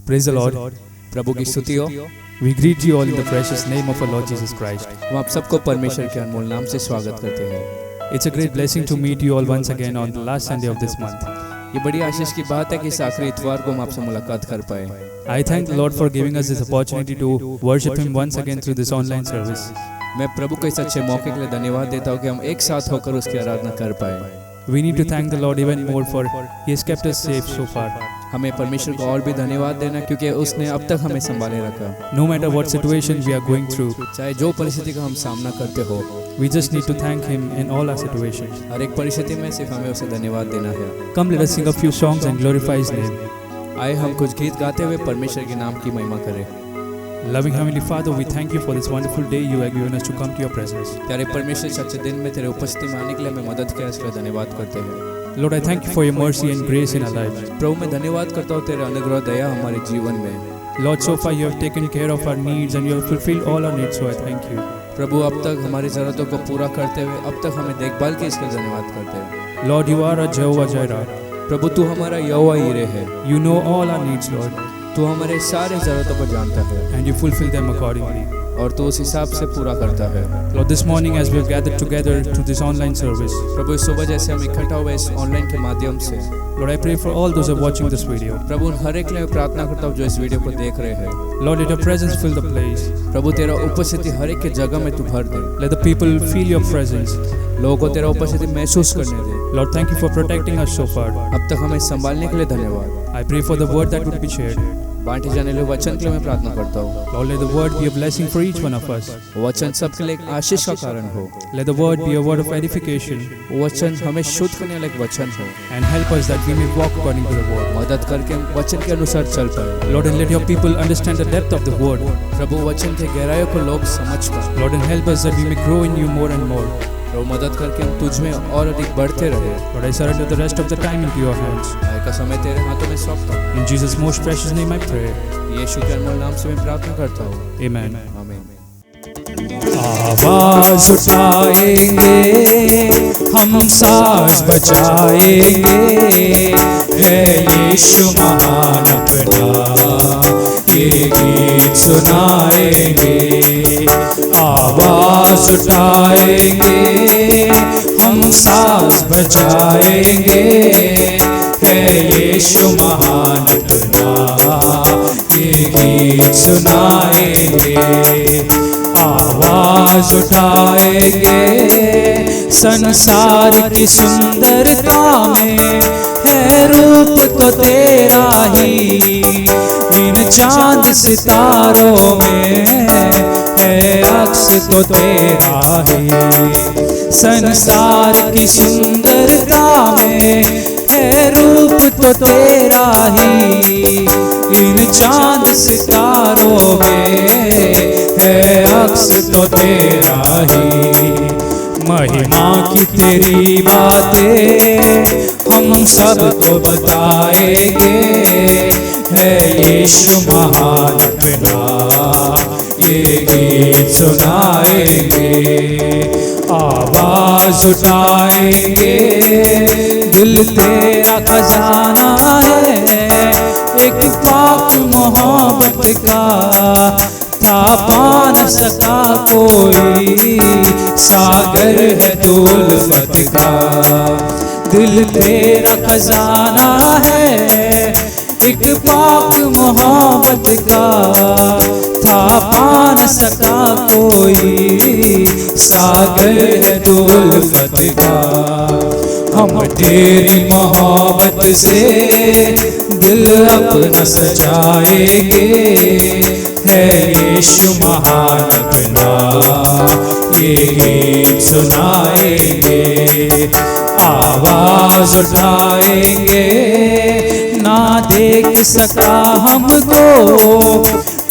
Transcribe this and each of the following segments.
Praise the Lord. प्रभु की स्तुति हो। We greet you all in the precious name of our Lord Jesus Christ. हम आप सबको परमेश्वर के अनमोल नाम से स्वागत करते हैं। It's a great blessing to meet you all once again on the last Sunday of this month. ये बड़ी आशीष की बात है कि इस आखिरी इतवार को हम आपसे मुलाकात कर पाए। I thank the Lord for giving us this opportunity to worship Him once again through this online service. मैं प्रभु को इस अच्छे मौके के लिए धन्यवाद देता हूँ कि हम एक साथ होकर उसकी आराधना कर पाए। We need to thank the Lord even more for He has kept us safe so far. हमें परमेश्वर को और भी धन्यवाद देना क्योंकि उसने अब तक हमें संभाले रखा। No matter what situation we are going through, चाहे जो परिस्थिति का हम सामना करते हो, we just need to thank Him in all our situations. हर एक परिस्थिति में सिर्फ हमें उसे धन्यवाद देना है। Come, let us sing a few songs and glorify His name. आए हम कुछ गीत गाते हुए परमेश्वर के नाम की महिमा करें। Loving Heavenly Father, we thank you for this wonderful day you have given us to come to your presence. प्यारे परमेश्वर, सच्चे दिन में तेरे उपस्थिति में आने के लिए हमें मदद किया, इसलिए धन्यवाद करते हैं। Lord, I thank you for your mercy and grace in our lives. प्रभु मैं धन्यवाद करता हूँ तेरे अनुग्रह दया हमारे जीवन में। Lord, so far you have taken care of our needs and you have fulfilled all our needs, so I thank you. प्रभु अब तक हमारी ज़रूरतों को पूरा करते हुए अब तक हमें देखभाल की, इसके लिए धन्यवाद करते हैं। Lord, you are our Jehovah Jireh. प्रभु तू हमारा यहोवा यीरे है। You know all our needs, Lord, तू हमारे सारे ज़रूरतों को जानता है and you fulfill them accordingly. और तू उस हिसाब से पूरा करता है। Lord, this morning as we have gathered together to this online service, प्रभु इस सुबह जैसे हम इकट्ठा हुए इस ऑनलाइन के माध्यम से, Lord, I pray for all those who are watching this video. प्रभु उन हर एक के लिए प्रार्थना करता हूँ जो इस वीडियो को देख रहे हैं। Lord, let your presence fill the place. प्रभु तेरा उपस्थिति हर एक के जगह में तू भर दे। Let the people feel your presence. लोगों को तेरा उपस्थिति महसूस करने दे। Lord, thank you for protecting us so far. अब तक हमें संभालने के लिए धन्यवाद। I pray for the word that would be shared. बांटे जाने वाले वचन के लिए मैं प्रार्थना करता हूँ। Lord, let the word be a blessing for each one of us. वचन सबके लिए एक आशीष का कारण हो। Let the word be a word of edification वचन हमें शुद्ध करने वाला एक वचन हो। and help us that we may walk according to the word. मदद करके हम वचन के अनुसार चल पाए। Lord, and let your people understand the depth of the word. प्रभु वचन के गहराइयों को लोग समझ पाए। Lord, and help us that we may grow in you more and more. प्रभु मदद करके हम तुझ में और अधिक बढ़ते रहे। Lord, I surrender the rest of the time into your hands. आय का समय तेरे हाथों में सौंपता हूँ। In Jesus' most precious name I pray. यीशु के अनमोल नाम से मैं प्रार्थना करता हूँ। Amen. आमीन। आवाज उठाएंगे हम साज बजाएंगे, है यीशु महान अपना ये गीत सुनाएंगे। आवाज उठाएंगे हम साज बजाएंगे, है यीशु महान अपना ये गीत सुनाएंगे। आवाज उठाएंगे संसार की सुंदरता में है रूप तो तेरा ही, इन चांद सितारों में है अक्स तो तेरा ही। संसार की सुंदरता में है रूप तो तेरा ही, इन चांद सितारों में है अक्स तो तेरा ही। महिमा की तेरी बातें हम सबको बताएंगे, है यीशु महान अपना ये गीत सुनाएंगे। आवाज उठाएंगे दिल तेरा खजाना है, एक पाक मोहब्बत का था पा न सका कोई, सागर है तू उल्फत का। दिल तेरा खजाना है, एक पाक मोहब्बत का था पा न सका कोई, सागर है तू उल्फत का। हम तेरी मोहब्बत से दिल अपना सजाएंगे, है यीशु महान अपना ये गीत सुनाएंगे। आवाज उठाएंगे ना देख सका हमको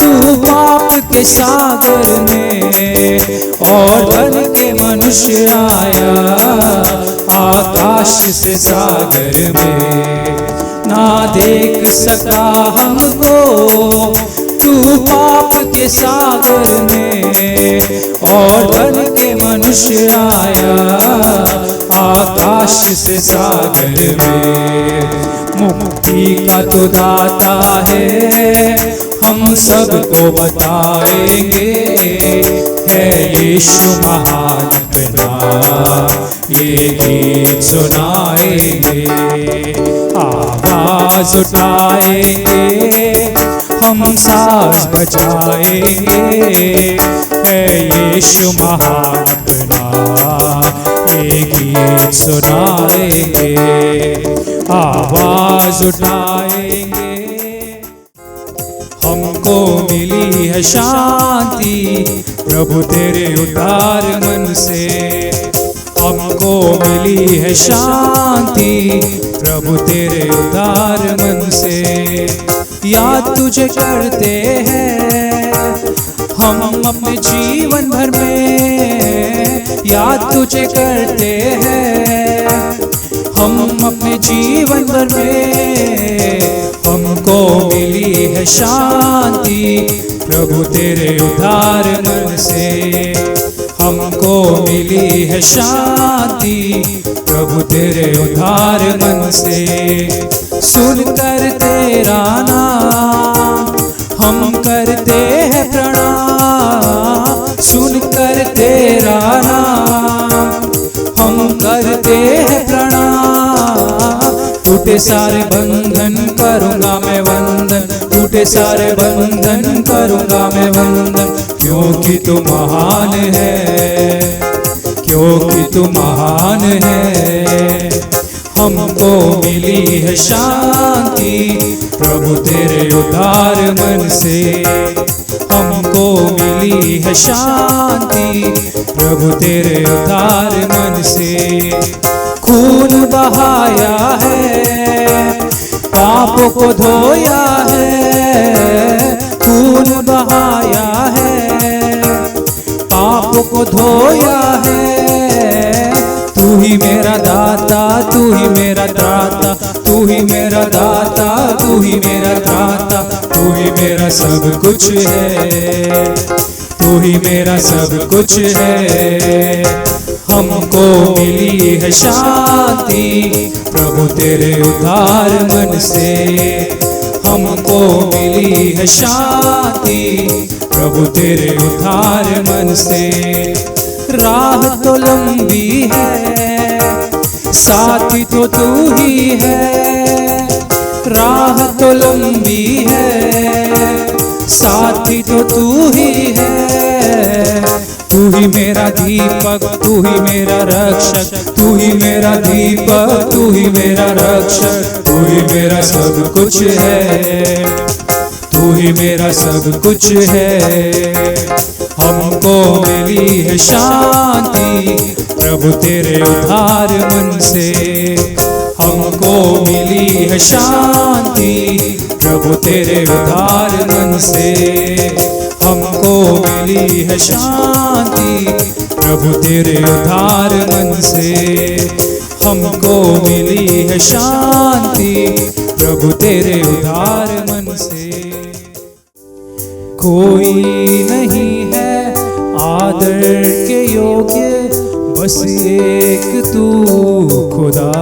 तू पाप के सागर में, और बन के मनुष्य आया आकाश से सागर में। ना देख सका हमको तू पाप के सागर में, और बन के मनुष्य आया आकाश से सागर में। मुक्ति का तो दाता है, हम सबको बताएंगे, है यीशु महान अपना, ये गीत सुनाएंगे। आवाज उठाएंगे, हम साज बजाएंगे, है यीशु महान अपना, ये गीत सुनाएंगे। आवाज उठाएंगे, हमको मिली है शांति प्रभु तेरे उदार मन से, हमको मिली है शांति प्रभु तेरे उदार मन से। याद तुझे करते हैं हम अपने जीवन भर में, याद तुझे करते हैं हम अपने जीवन भर में। हमको मिली है शांति प्रभु तेरे उदार मन से, हमको मिली है शांति प्रभु तेरे उदार मन से। सुनकर तेरा नाम हम करते हैं प्रणाम, सुनकर तेरा नाम हम करते हैं प्रणाम। टूटे सारे बंधन करूँगा मैं वंदन, टूटे सारे बंधन करूँगा मैं वंदन, क्योंकि तू महान है, क्योंकि तू महान है। हमको मिली है शांति प्रभु तेरे उदार मन से, हमको मिली है शांति प्रभु तेरे उदार मन से। खून बहाया है, पापों को धोया है, खून बहाया है, पापों को धोया है। तू ही मेरा दाता, तू ही मेरा दाता, तू ही मेरा दाता, तू ही मेरा दाता, तू ही मेरा सब कुछ है, तू ही मेरा सब कुछ है। हमको मिली है शांति प्रभु तेरे उदार मन से, हमको मिली है शांति प्रभु तेरे उदार मन से। राह तो लंबी है, साथी तो तू ही है, राह तो लंबी है, साथी तो तू ही है। तू ही मेरा दीपक, तू ही मेरा रक्षक, तू ही मेरा दीपक, तू ही मेरा रक्षक, तू ही मेरा सब कुछ है, तू ही मेरा सब कुछ है। हमको मिली है शांति प्रभु तेरे उदार मन से, हमको मिली है शांति प्रभु तेरे उदार मन से। हमको मिली है शांति प्रभु तेरे उदार मन से, हमको मिली है शांति प्रभु तेरे उदार मन से। कोई नहीं है आदर के योग्य, बस एक तू खुदा।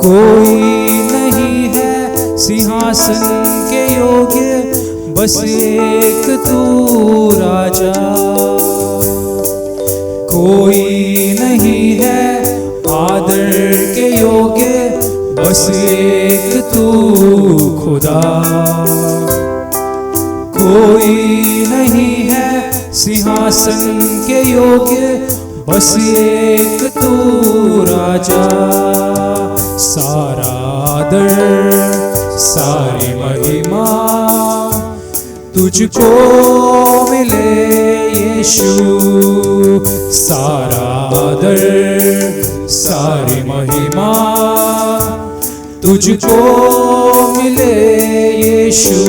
कोई नहीं है सिंहासन के योग्य, बस एक तू राजा। कोई नहीं है आदर के योग्य, बस एक तू खुदा। कोई नहीं है सिंहासन के योग्य, बस एक तू राजा। सारा आदर सारी महिमा तुझको मिले यीशु। सारा आदर सारी महिमा तुझको मिले यीशु।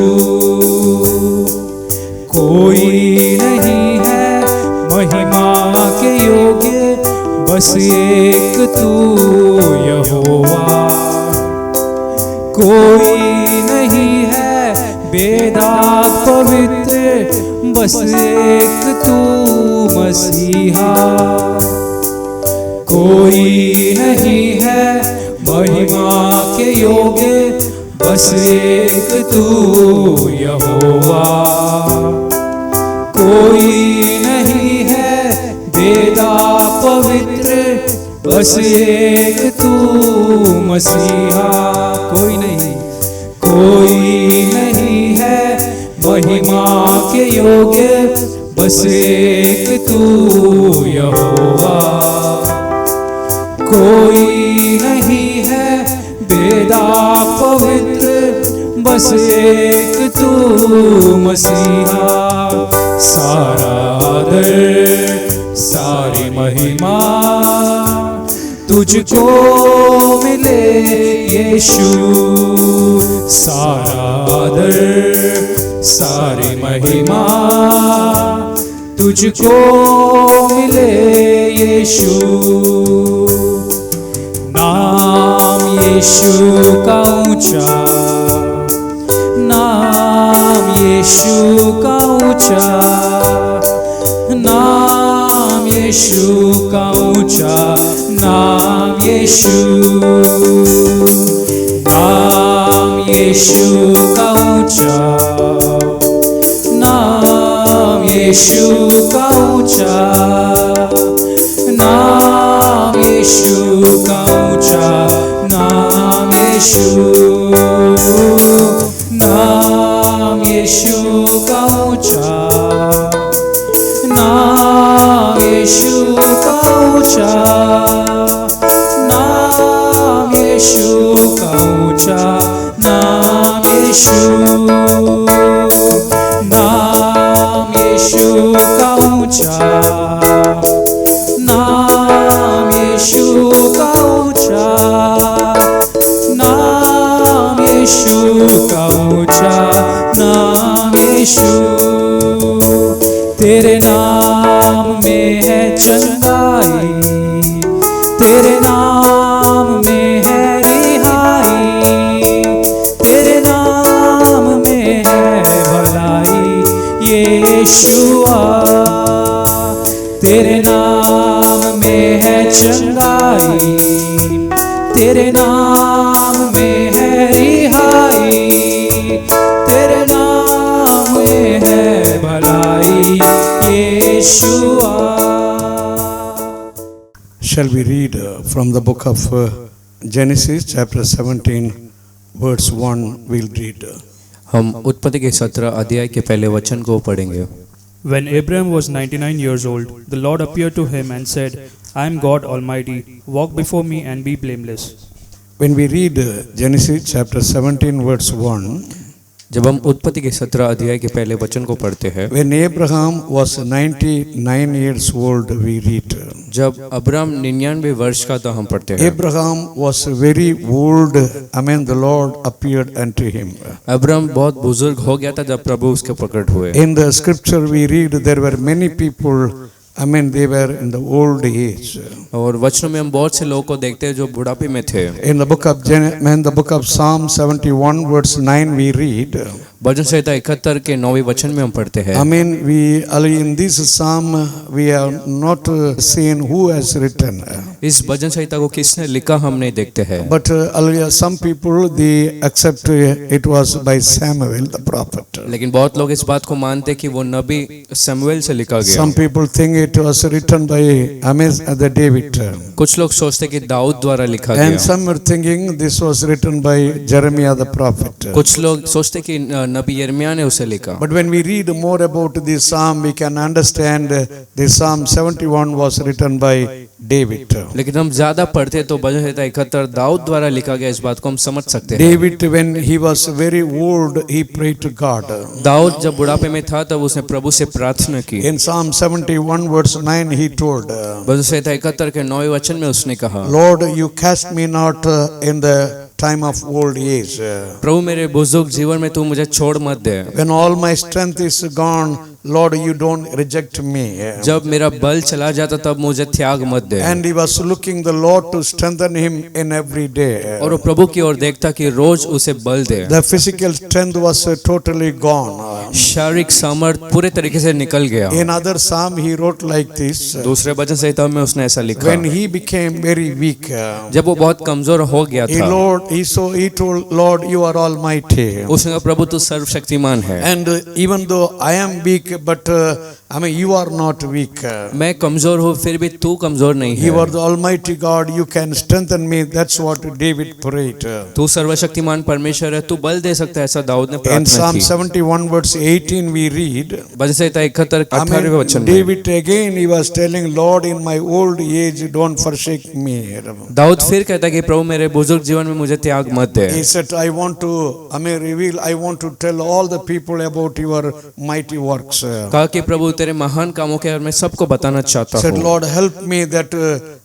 कोई नहीं है महिमा के योग्य, बस एक तू यहोवा। कोई नहीं है बेदाग पवित्र, बस एक तू मसीहा। कोई नहीं है महिमा के योग्य बस एक तू यहोवा। कोई नहीं है वेदा पवित्र बस एक तू मसीहा। कोई नहीं है महिमा के योग्य बस एक तू यहोवा। कोई नहीं है वेदा पवित्र बस एक तू मसीहा। सारा आदर सारी महिमा तुझको मिले यीशु। सारा आदर सारी महिमा तुझको मिले यीशु। नाम यीशु का ऊंचा, नाम यीशु का ऊंचा, नाम यीशु का ऊंचा, नाम यीशु। नाम यीशु का ऊंचा, नाम यीशु का ऊंचा, नाम यीशु का ऊंचा, नाम यीशु। नाम यीशु का ऊंचा, नाम यीशु का ऊंचा, नाम यीशु का ऊंचा, नाम यीशु। नाम यीशु का ऊंचा, नाम यीशु का ऊंचा, नाम यीशु का ऊंचा, नाम यीशु। तेरे नाम में है चंगाई, तेरे नाम में है रिहाई, तेरे नाम में है भलाई यीशुआ। तेरे नाम में है चंगाई, तेरे नाम में है रिहाई, तेरे नाम में है भलाई यीशुआ। Shall we read from the book of Genesis chapter 17 verse 1 we'll read. हम उत्पत्ति के 17 अध्याय के पहले वचन को पढ़ेंगे। When Abraham was 99 years old, the Lord appeared to him and said, I am God Almighty, walk before me and be blameless. When we read Genesis chapter 17 verse 1, जब हम उत्पत्ति के 17 अध्याय के पहले वचन को पढ़ते हैं, when Abraham was 99 years old, we read. जब अब्राम 99 वर्ष का था हम पढ़ते हैं। Abraham was very old. I mean, the Lord appeared unto him. Abram बहुत बुजुर्ग हो गया था जब प्रभु उसके प्रकट हुए। In the scripture we read there were many people. I mean, they were in the old age. और वचनों में हम बहुत से लोगों को देखते हैं जो बुढ़ापे में थे। In the book of Psalm 71 verse 9 we read. भजन संहिता 71 के 9वें वचन में हम पढ़ते हैं। I mean, in this psalm we have not seen who has written. इस भजन संहिता को किसने लिखा हम नहीं देखते हैं। But some people they accept it was by Samuel the prophet. लेकिन बहुत लोग इस बात को मानते कि वो नबी शमूएल से लिखा गया। Some people think it was written by the David. कुछ लोग सोचते कि दाऊद द्वारा लिखा And गया। some are thinking this was written by Jeremiah the prophet. कुछ लोग सोचते कि नबी यिर्मयाह ने उसे लिखा। But when we read more about this psalm, we can understand this Psalm 71 was written by David. लेकिन हम ज्यादा पढ़ते तो भजन संहिता 71 दाऊद द्वारा लिखा गया, इस बात को हम समझ सकते हैं। David, when he was very old, he prayed to God. Dawood जब बुढ़ापे में था तब उसने प्रभु से प्रार्थना की। In Psalm 71 verse 9 he told, भजन संहिता 71 के 9वें वचन में उसने कहा, Lord, you cast me not in the time of old age. प्रभु मेरे बुजुर्ग जीवन में तू मुझे छोड़ मत दे। When all my strength is gone, Lord, you don't reject me. जब मेरा बल चला जाता तब मुझे त्याग मत दे। And he was looking the Lord to strengthen him in every day. और वो प्रभु की ओर देखता कि रोज उसे बल दे। The physical strength was totally gone. शारीरिक सामर्थ पूरे तरीके से निकल गया। In other psalm he wrote like this. दूसरे वचन संहिता में उसने ऐसा लिखा, When he became very weak, जब वो बहुत कमजोर हो गया था, he told Lord, you are almighty. उसने कहा प्रभु तू सर्वशक्तिमान है। And even though I am weak, but you are not weak. मैं कमजोर हूँ फिर भी तू कमजोर नहीं You are है। the Almighty God. You can strengthen me. That's what David prayed. तू सर्वशक्तिमान परमेश्वर है, तू बल दे सकता है, ऐसा दाऊद ने In प्रार्थना Psalm की। 71 verse 18 we read. भजन संहिता 71 18वें वचन में David again he was telling, Lord, in my old age don't forsake me. Dawood फिर कहता है कि प्रभु मेरे बुजुर्ग जीवन में मुझे त्याग मत दे। He said, I want to tell all the people about your mighty works. कहा कि प्रभु तेरे महान कामों के बारे में सबको बताना चाहता Said, हूँ। Lord, help me that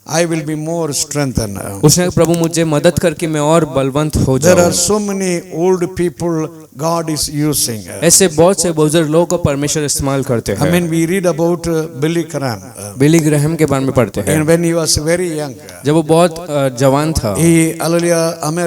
I will be more strengthened. उसने प्रभु मुझे मदद करके मैं और बलवंत हो There are जाऊं। so many old people God is using. ऐसे बहुत से बुजुर्ग लोगों को परमेश्वर इस्तेमाल करते हैं। We read about Billy Graham. Billy Graham के बारे में पढ़ते हैं। And when he was very young, जब वो बहुत जवान था, he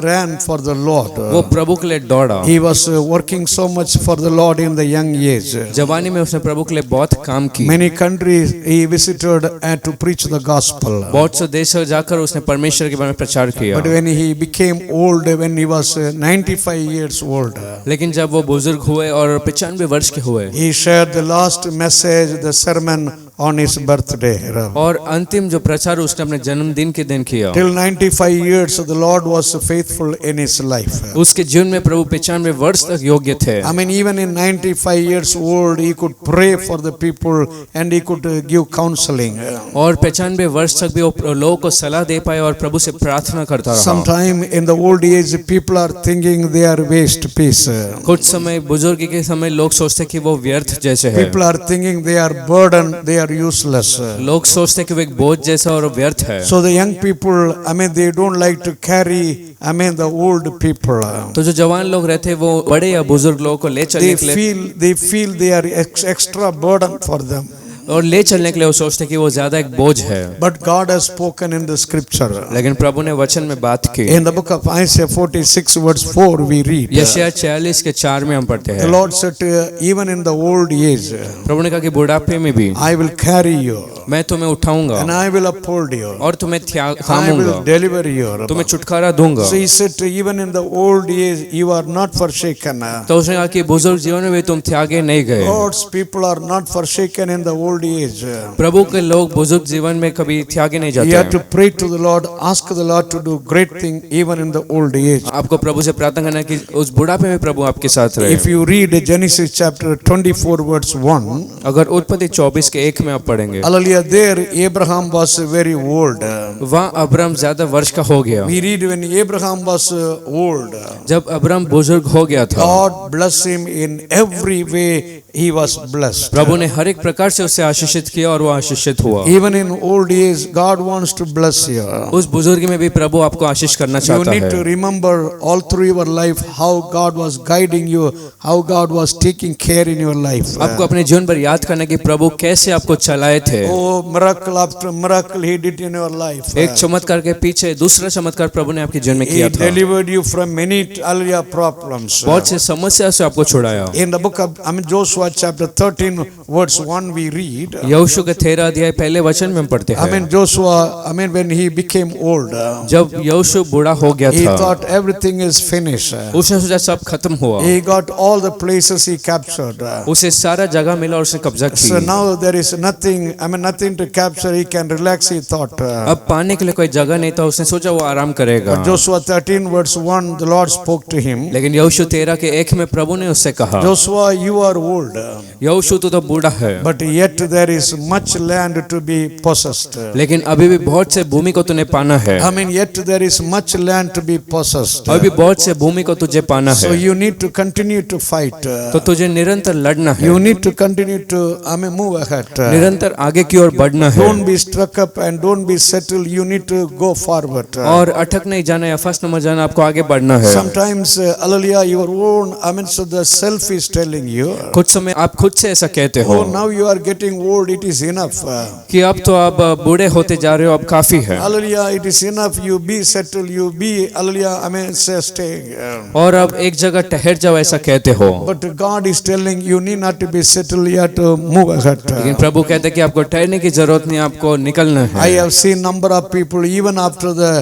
ran for the Lord. वो प्रभु के लिए दौड़ा। He was working so much for the Lord in the young age. जवानी में उसने प्रभु के लिए बहुत काम की। Many countries he visited and to preach the gospel. बहुत से देशों जाकर उसने परमेश्वर के बारे में प्रचार किया। But when he became old, when he was 95 years old, लेकिन जब वो बुजुर्ग हुए और 95 वर्ष के हुए, he shared the last message, the sermon on his birthday. और अंतिम जो प्रचार उसने अपने जन्मदिन के दिन किया। Till 95 years, the Lord was faithful in his life. उसके जीवन में प्रभु 95 वर्ष तक योग्य थे। Even in 95 years old, he could pray for the people and he could give counseling. और 95 वर्ष तक भी वो लोगों को सलाह दे पाए और प्रभु से प्रार्थना करता रहा। Sometime in the old age, people are thinking they are waste piece. कुछ समय बुजुर्गी के समय लोग सोचते कि वो व्यर्थ जैसे है। People are thinking they are burden, they are useless. लोग सोचते कि वो एक बोझ जैसा और व्यर्थ है। So the young people, they don't like to carry, the old people. तो जो जवान लोग रहते हैं वो बड़े या बुजुर्ग लोगों को ले चलने के लिए They feel they are extra burden for them. और ले चलने के लिए वो सोचते कि वो ज्यादा एक बोझ है। But God has spoken in the scripture. लेकिन प्रभु ने वचन में बात की। In the book of Isaiah 46 verse 4 we read. यशायाह 46 के 4 में हम पढ़ते The हैं। Lord said, even in the old age, प्रभु ने कहा कि बुढ़ापे में भी I will carry you मैं तुम्हें उठाऊंगा and I will uphold you. और तुम्हें I थामूंगा, will deliver you. तुम्हें छुटकारा दूंगा। So he said, even in the old age, you are not forsaken. तो उसने कहा कि बुजुर्ग जीवन में भी तुम त्यागे नहीं गए। God's people are not forsaken in the old age. प्रभु के लोग बुजुर्ग जीवन में कभी त्यागे नहीं You जाते have to हैं। pray to the Lord, ask the Lord to do great thing even in the old age. आपको प्रभु से प्रार्थना करना है कि उस बुढ़ापे में प्रभु आपके साथ रहे। If you read Genesis chapter 24 verse 1, अगर उत्पत्ति 24 के 1 में आप पढ़ेंगे, hallelujah, there Abraham was very old. वहाँ अब्राम ज्यादा वर्ष का हो गया। We read when Abraham was old, जब अब्राम बुजुर्ग हो गया था, God blessed him in every way. He was blessed. प्रभु ने हर एक प्रकार से उसे आशीषित किया और वो आशीषित हुआ। Even in old age, God wants to bless you. उस बुजुर्ग में भी प्रभु आपको आशीष करना You चाहता need to है। remember all through your life how God was guiding you, how God was taking care in your life. आपको अपने जीवन पर याद करना कि प्रभु कैसे आपको चलाए थे। Oh, miracle after miracle He did in your life. एक चमत्कार के पीछे दूसरा चमत्कार प्रभु ने आपके जीवन में He किया था। delivered you from many hallelujah problems. बहुत से समस्या से आपको छुड़ाया। In the book of Joshua chapter 13 verse 1 we read. यहोशू के 13 अध्याय पहले वचन में हम पढ़ते हैं। Joshua, when he became old, जब यहोशू बूढ़ा हो गया he था, thought everything is finished. उसने सोचा सब खत्म हुआ। He got all the places he captured. उसे सारा जगह मिला और उसने कब्जा So की। now there is nothing, nothing to capture. He can relax, he thought. अब पाने के लिए कोई जगह नहीं था, उसने सोचा वो आराम करेगा। Joshua 13 verse 1, the Lord spoke to him. लेकिन यहोशू 13 के 1 में प्रभु ने उससे कहा, Joshua, you are old, यहोशू तो बूढ़ा है, but yet there is much land to be possessed. लेकिन अभी भी बहुत से भूमि को तूने पाना है, I mean, yet there is much land to be possessed. अभी बहुत से भूमि को तुझे पाना So है, you need to continue to fight. तो तुझे निरंतर लड़ना है, You need to continue to, move ahead. निरंतर आगे की ओर बढ़ना है, Don't be struck up and don't be settled. You need to go forward. और अटक नहीं जाना या फंस न जाना, आपको आगे बढ़ना है। Sometimes, hallelujah, your own, so the self is telling you, कुछ समय आप खुद से ऐसा कहते हो oh, now you are getting old, it is enough. कि अब तो आप बूढ़े होते जा रहे हो, अब काफी है, Hallelujah, it is enough. You be settled, you be, hallelujah, say stay. और अब एक जगह ठहर जाओ, ऐसा कहते हो। But God is telling you need not to be settled, you have to move ahead. लेकिन प्रभु कहते हैं कि आपको ठहरने की जरूरत नहीं, आपको निकलना I है। have seen number of people even after the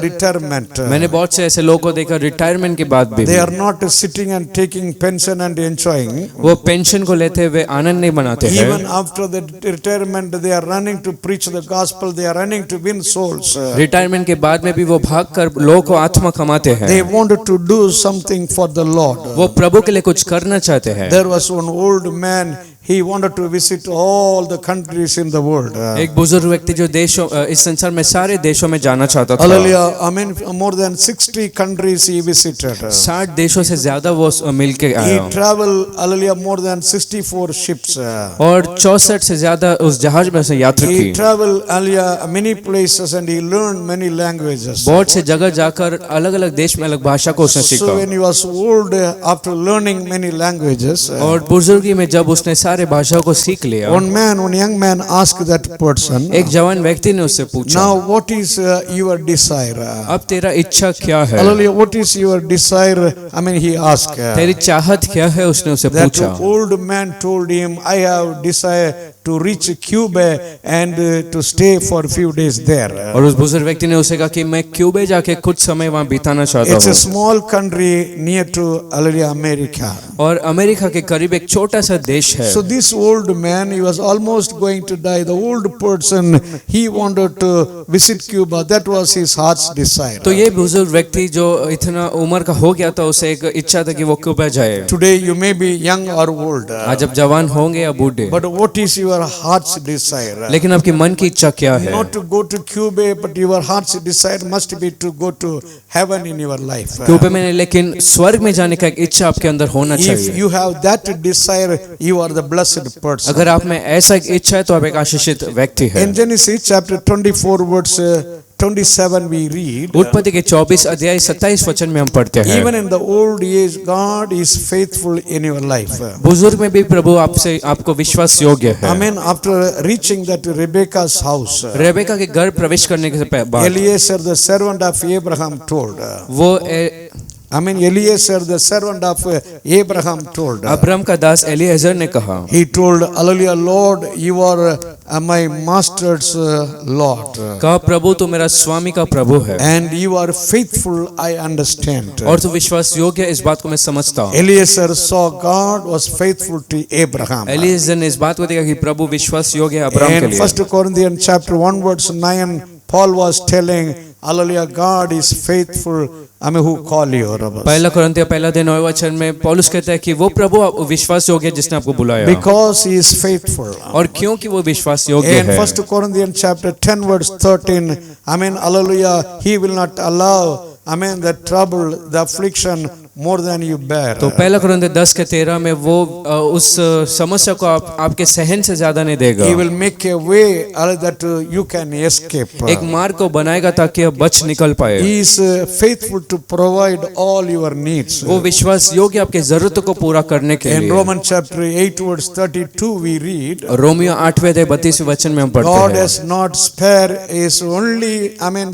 retirement. मैंने बहुत से ऐसे लोगों को देखा रिटायरमेंट के बाद भी They are not sitting and taking pension and enjoying. वो पेंशन को लेते हुए आनंद नहीं मनाते हैं। Even after the retirement, they are running to preach the gospel. They are running to win souls. Retirement के बाद में भी वो भागकर लोगों को आत्मा कमाते हैं, They wanted to do something for the Lord. वो प्रभु के लिए कुछ करना चाहते हैं। There was one old man. He wanted to visit all the countries in the world. एक बुजुर्ग व्यक्ति जो देशों इस संसार में सारे देशों में जाना चाहता था। Hallelujah. I mean, more than 60 countries he visited. 60 देशों से ज्यादा वो मिल के He आया, traveled, hallelujah, more than 64 ships. और 64 से ज्यादा उस जहाज में से यात्रा He की। traveled, hallelujah, many places and he learned many languages. बहुत से जगह जाकर अलग अलग देश में अलग भाषा को उसने So सीखा, when he was old, after learning many languages, और बुजुर्गी में जब उसने सारे भाषाओं को सीख लिया, one young man asked that person, एक जवान व्यक्ति ने उससे पूछा, now what is your desire? अब तेरा इच्छा क्या है? Hallelujah, what is your desire? I mean, he asked. तेरी चाहत क्या है? उसने उसे That पूछा। old man told him, I have desire to reach Cuba and to stay for a few days there. और उस बुजुर्ग व्यक्ति ने उसे कहा कि मैं क्यूबा जाके कुछ समय वहां बिताना चाहता It's a हूँ, small country near to, hallelujah, America. और अमेरिका के करीब एक छोटा सा देश है। So this old man, he was almost going to die. The old person, he wanted to visit Cuba. That was his heart's desire. तो ये बुजुर्ग व्यक्ति जो इतना उम्र का हो गया था, उसे एक इच्छा था कि वो क्यूबा जाए। Today you may be young or old, आज अब जवान होंगे या बूढ़े, but what is your heart's desire? लेकिन आपकी मन की इच्छा क्या है? Not to go to Cuba, but your heart's desire must be to go to heaven in your life. Cuba में नहीं, लेकिन स्वर्ग में जाने का एक इच्छा आपके अंदर होना If चाहिए। you have that desire, you are the blessed person. अगर आप में ऐसा एक इच्छा है तो आप एक आशीषित व्यक्ति है। In Genesis chapter 24 verse 27 we read, उत्पत्ति के 24 अध्याय 27 वचन में हम पढ़ते हैं, even in the old age God is faithful in your life. बुजुर्ग में भी प्रभु आपसे आपको विश्वास योग्य है। Amen. After reaching that Rebekah's house, Rebecca के घर प्रवेश करने के बाद Eliezer the servant of Abraham told, वो Eliezer the servant of Abraham told, Abraham का दास एलीएजर ने कहा, he told, hallelujah, Lord, you are my master's Lord, कहा प्रभु तू मेरा स्वामी का प्रभु है, and you are faithful, I understand. और तू विश्वास योग्य है, इस बात को मैं समझता हूँ। Eliezer saw God was faithful to Abraham. Eliezer ने इस बात को देखा कि प्रभु विश्वास योग्य है अब्राहम के In लिए। 1 Corinthians chapter 1 verse 9, Paul was telling, hallelujah, God is faithful, who call you. पहला कोरिन्थियों पहला अध्याय 9वें वचन में पौलुस कहता है कि वो प्रभु विश्वास योग्य है जिसने आपको बुलाया, Because he is faithful. और क्योंकि वो विश्वास योग्य In है। 1 Corinthians chapter 10 verse 13, hallelujah, he will not allow, the trouble, the affliction more than you bear. तो पहला कोरिन्थियों 10 के 13 में वो उस समस्या को आपके सहन से ज्यादा नहीं देगा। He will make a way that you can escape. एक मार्ग को बनाएगा ताकि आप बच निकल पाए। He is faithful to provide all your needs. वो विश्वास योग्य आपके जरूरतों को पूरा करने के In लिए। Romans chapter 8 verse 32 we read, Romeo 8वें अध्याय 32वें वचन में हम God पढ़ते हैं, has not spared his only,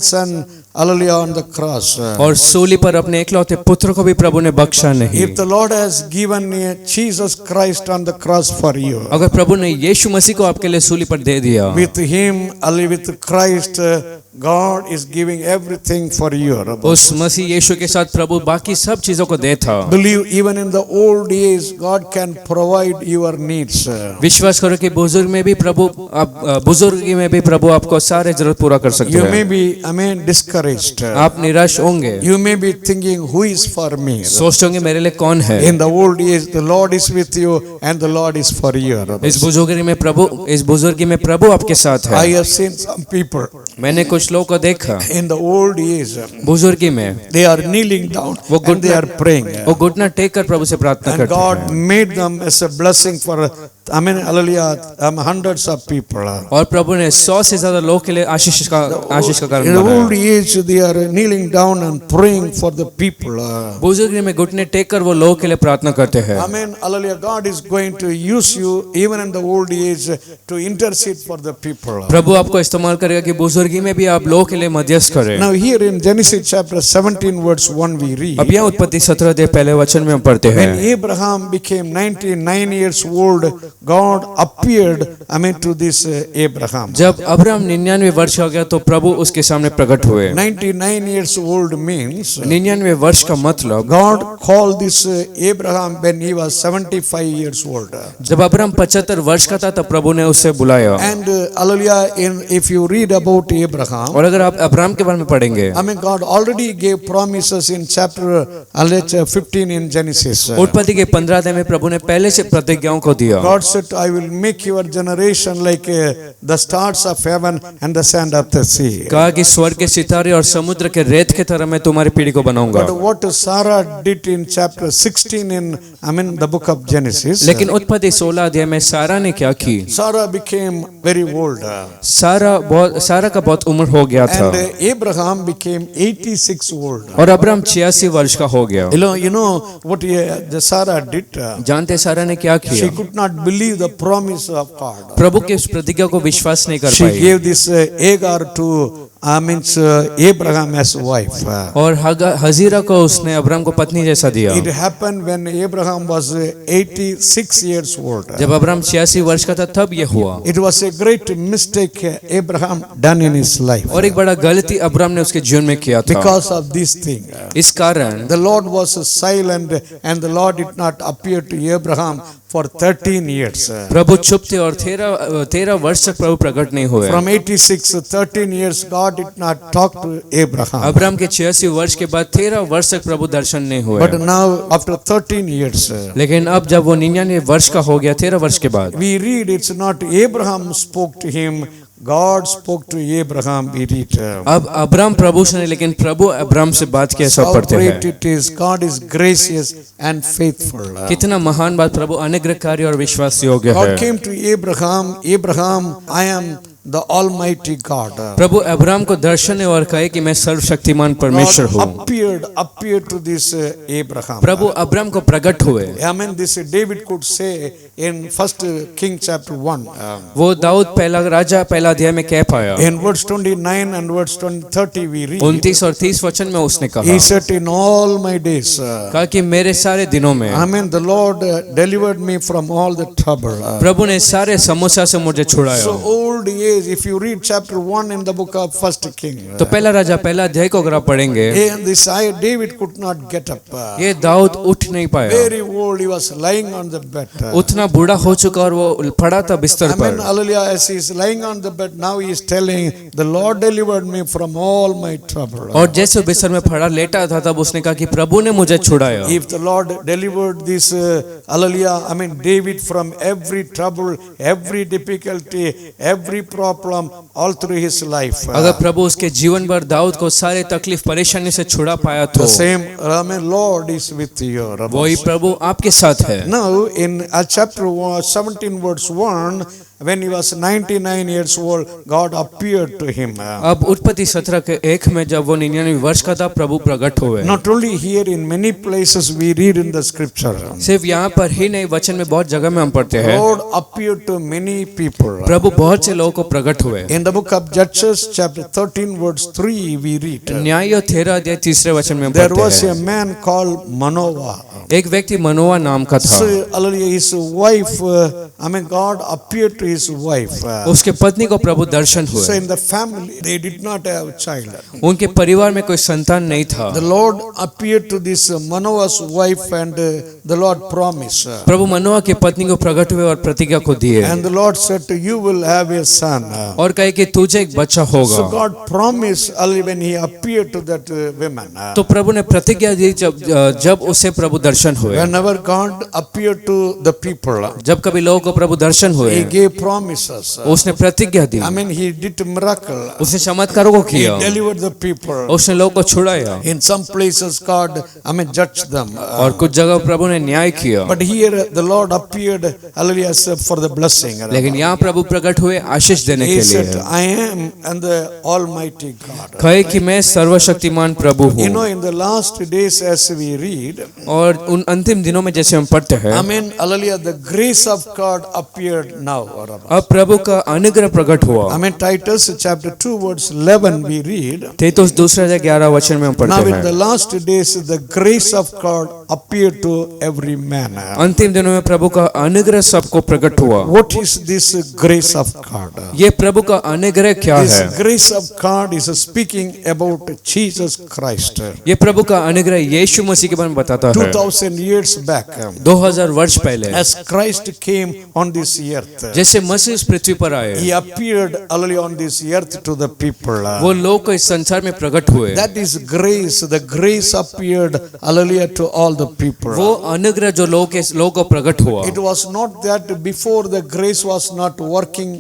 son, hallelujah, on the cross. और सूली पर अपने एकलौते पुत्र को भी प्रभु ने बख्शा नहीं। If the Lord has given Jesus Christ on the cross for you, अगर प्रभु ने यीशु मसीह को आपके लिए सूली पर दे दिया, with him, with Christ, God is giving everything for you. उस मसीह यीशु के साथ प्रभु बाकी सब चीजों को देता। Believe even in the old days God can provide your needs. विश्वास करो कि बुजुर्ग में भी प्रभु बुजुर्गी में भी प्रभु आपको सारे जरूरत पूरा कर सकते You हैं। may be, discouraged. discouraged. आप निराश होंगे, You may be thinking, who is for me? सोचते होंगे मेरे लिए कौन है। In the old age, the Lord is with you and the Lord is for you. इस बुजुर्गी में प्रभु आपके साथ I है। have seen some people मैंने कुछ लोगों को देखा in the old age, बुजुर्गी में they are kneeling down वो and they are praying. वो घुटना टेक कर प्रभु से प्रार्थना And करते God हैं made them as a blessing for, hallelujah, hundreds of people. और प्रभु ने 100 से ज्यादा लोगों के लिए आशीष का In कारण the old बनाया। age, they are kneeling down and praying for the people. बुजुर्गी में घुटने टेक कर वो लोगों के लिए प्रार्थना करते हैं। Hallelujah. God is going to use you even in the old age to intercede for the people. प्रभु आपको इस्तेमाल करेगा कि बुजुर्गी में भी आप लोगों के लिए मध्यस्थ करें। Now here in Genesis chapter 17 verse 1 we read, अब यहाँ उत्पत्ति 17 अध्याय पहले वचन में हम पढ़ते when हैं, Abraham became 99 years old, God appeared, to this Abraham. जब अब्राहम 99 वर्ष हो गया तो प्रभु उसके सामने प्रकट हुए। 99 years old means 99 वर्ष का मतलब God called this Abraham when he was 75 years old. जब अब्राहम 75 वर्ष का था तब प्रभु ने उसे बुलाया। And hallelujah, if you read about Abraham, और अगर आप अब्राहम के बारे में पढ़ेंगे, God already gave promises in chapter 15 in Genesis. उत्पत्ति के 15 अध्याय में प्रभु ने पहले से प्रतिज्ञाओं को दिया। God said, I will make your generation like the stars of heaven and the sand of the sea. कहा कि स्वर्ग के सितारे और समुद्र के रेत की तरह मैं तुम्हारी पीढ़ी को बनाऊंगा। But what Sarah did in chapter 16 in the book of Genesis, लेकिन उत्पत्ति 16 अध्याय में सारा ने क्या की? Sarah became very old. सारा का बहुत उम्र हो गया था And Abraham became 86 old. और अब्राहम 86 वर्ष का हो गया। You know what Sarah did? जानते सारा ने क्या She किया? could not believe the promise of God. प्रभु के उस प्रतिज्ञा को विश्वास नहीं कर She pi gave this Hagar to Abraham as wife. और हजीरा को उसने अब्राहम को पत्नी जैसा दिया। It happened when Abraham was 86 years old. जब अब्राहम 86 वर्ष का था तब यह हुआ। It was a great mistake Abraham done in his life. और एक बड़ा गलती अब्राहम ने उसके जीवन में किया था। Because of this thing, इस कारण the Lord was silent and the Lord did not appear to Abraham for 13 years. प्रभु चुप थे और 13 वर्ष तक प्रभु प्रकट नहीं हुए। From 86 to 13 years, God did not talk to Abraham. Abraham के 86 वर्ष के बाद 13 वर्ष तक प्रभु दर्शन नहीं हुए। But now, after 13 years, लेकिन अब जब वो 99 वर्ष का हो गया 13 वर्ष के बाद, we read it's not Abraham spoke to him, God spoke to Abraham, we read. अब अब्राहम प्रभु से नहीं लेकिन प्रभु अब्राहम से बात किया सब How पढ़ते great हैं। it is, God is gracious and faithful. कितना महान बात, प्रभु अनुग्रहकारी और विश्वास योग्य God है। came to Abraham, I am the Almighty God. Prabhu Abraham को दर्शन और कहे कि मैं सर्वशक्तिमान परमेश्वर God हूँ। appeared to this Abraham. Prabhu Abraham को प्रकट हुए। This David could say in 1 King chapter 1. वो दाऊद पहला राजा पहला अध्याय में कह पाया। In verse 29 and verse 30 we read. 29 और 30 वचन में उसने कहा, He said, in all my days, कहा कि मेरे सारे दिनों में the Lord delivered me from all the trouble. प्रभु ने सारे समस्या से मुझे So छुड़ाया। old age, if you read chapter 1 in the book of 1 King, तो पहला राजा पहला अध्याय को अगर आप पढ़ेंगे, David could not get up. ये दाऊद उठ नहीं पाया। Very old, he was lying on the bed. उतना बूढ़ा हो चुका और वो पड़ा था बिस्तर पर। Hallelujah, as he is lying on the bed, now he is telling, the Lord delivered me from all my trouble. और जैसे बिस्तर में पड़ा लेटा था तब उसने कहा कि प्रभु ने मुझे छुड़ाया। If the Lord delivered this, David from every trouble, every difficulty, every problem, all through his life. अगर प्रभु उसके जीवन भर दाऊद को सारे तकलीफ परेशानी से छुड़ा पाया तो The same, Lord is with you. वही प्रभु आपके साथ है। Now, in chapter 17 verse 1, when he was 99 years old, God appeared to him. अब उत्पत्ति 17 के 1 में जब वो 99 वर्ष का था प्रभु प्रकट हुए। Not only here, in many places we read in the scripture. सिर्फ यहाँ पर ही नहीं, वचन में बहुत जगह में हम पढ़ते हैं Lord appeared to many people. प्रभु बहुत से लोगों को प्रकट हुए। In the book of Judges, chapter 13 verse 3, we read, न्याय 13 अध्याय 3 वचन में हम there पढ़ते was a हैं, man called Manoah. एक व्यक्ति मनोवा नाम का था। So, his wife, God appeared to to his wife. उसके पत्नी को प्रभु दर्शन So हुए। in the family, they did not have child. उनके परिवार में कोई संतान नहीं था। The Lord appeared to this Manoah's wife and the Lord promised. प्रभु मनोआ की पत्नी को प्रकट हुए और प्रतिज्ञा को दिए And the Lord said, you will have a son. और कहे कि तुझे एक बच्चा So होगा। God promised early when he appeared to that woman. तो प्रभु ने प्रतिज्ञा दी जब उसे प्रभु दर्शन हुए। Whenever God appeared to the people, जब कभी लोगों को प्रभु दर्शन हुए he gave promises. उसने प्रतिज्ञा दी, I mean, he did a miracle. उसने चमत्कारों को He किया, delivered the people. उसने लोगों को छुड़ाया In some places, God, judged them. और कुछ जगह प्रभु ने न्याय किया। But here, the Lord appeared, hallelujah, for the blessing. लेकिन यहाँ प्रभु प्रकट हुए आशीष देने He के said, लिए। I am and the Almighty God. कहे कि मैं सर्वशक्तिमान प्रभु You know, हूँ। in the last days, as we read, और उन अंतिम दिनों में जैसे हम पढ़ते हैं, hallelujah, the grace of God appeared now. अब प्रभु का अनुग्रह प्रकट हुआ। Titus chapter 2 verse 11 we read. तीतुस 2:11 में हम Now पढ़ते in the हैं, last days the grace of God appeared to every man. अंतिम दिनों में प्रभु का अनुग्रह सबको प्रकट हुआ। What is this grace of God? ये प्रभु का अनुग्रह क्या This है? grace of God is speaking about Jesus Christ. ये प्रभु का अनुग्रह यीशु मसीह के बारे में बताता है। 2000 years back, 2000 वर्ष पहले as Christ came on this earth, जैसे मसीह इस पृथ्वी पर आए, he appeared early on this earth to the people. वो लोग को इस संसार में प्रकट हुए। That is grace. The grace appeared, hallelujah, to all the people. वो अनुग्रह जो लोग को प्रकट हुआ। It was not that before the grace was not working,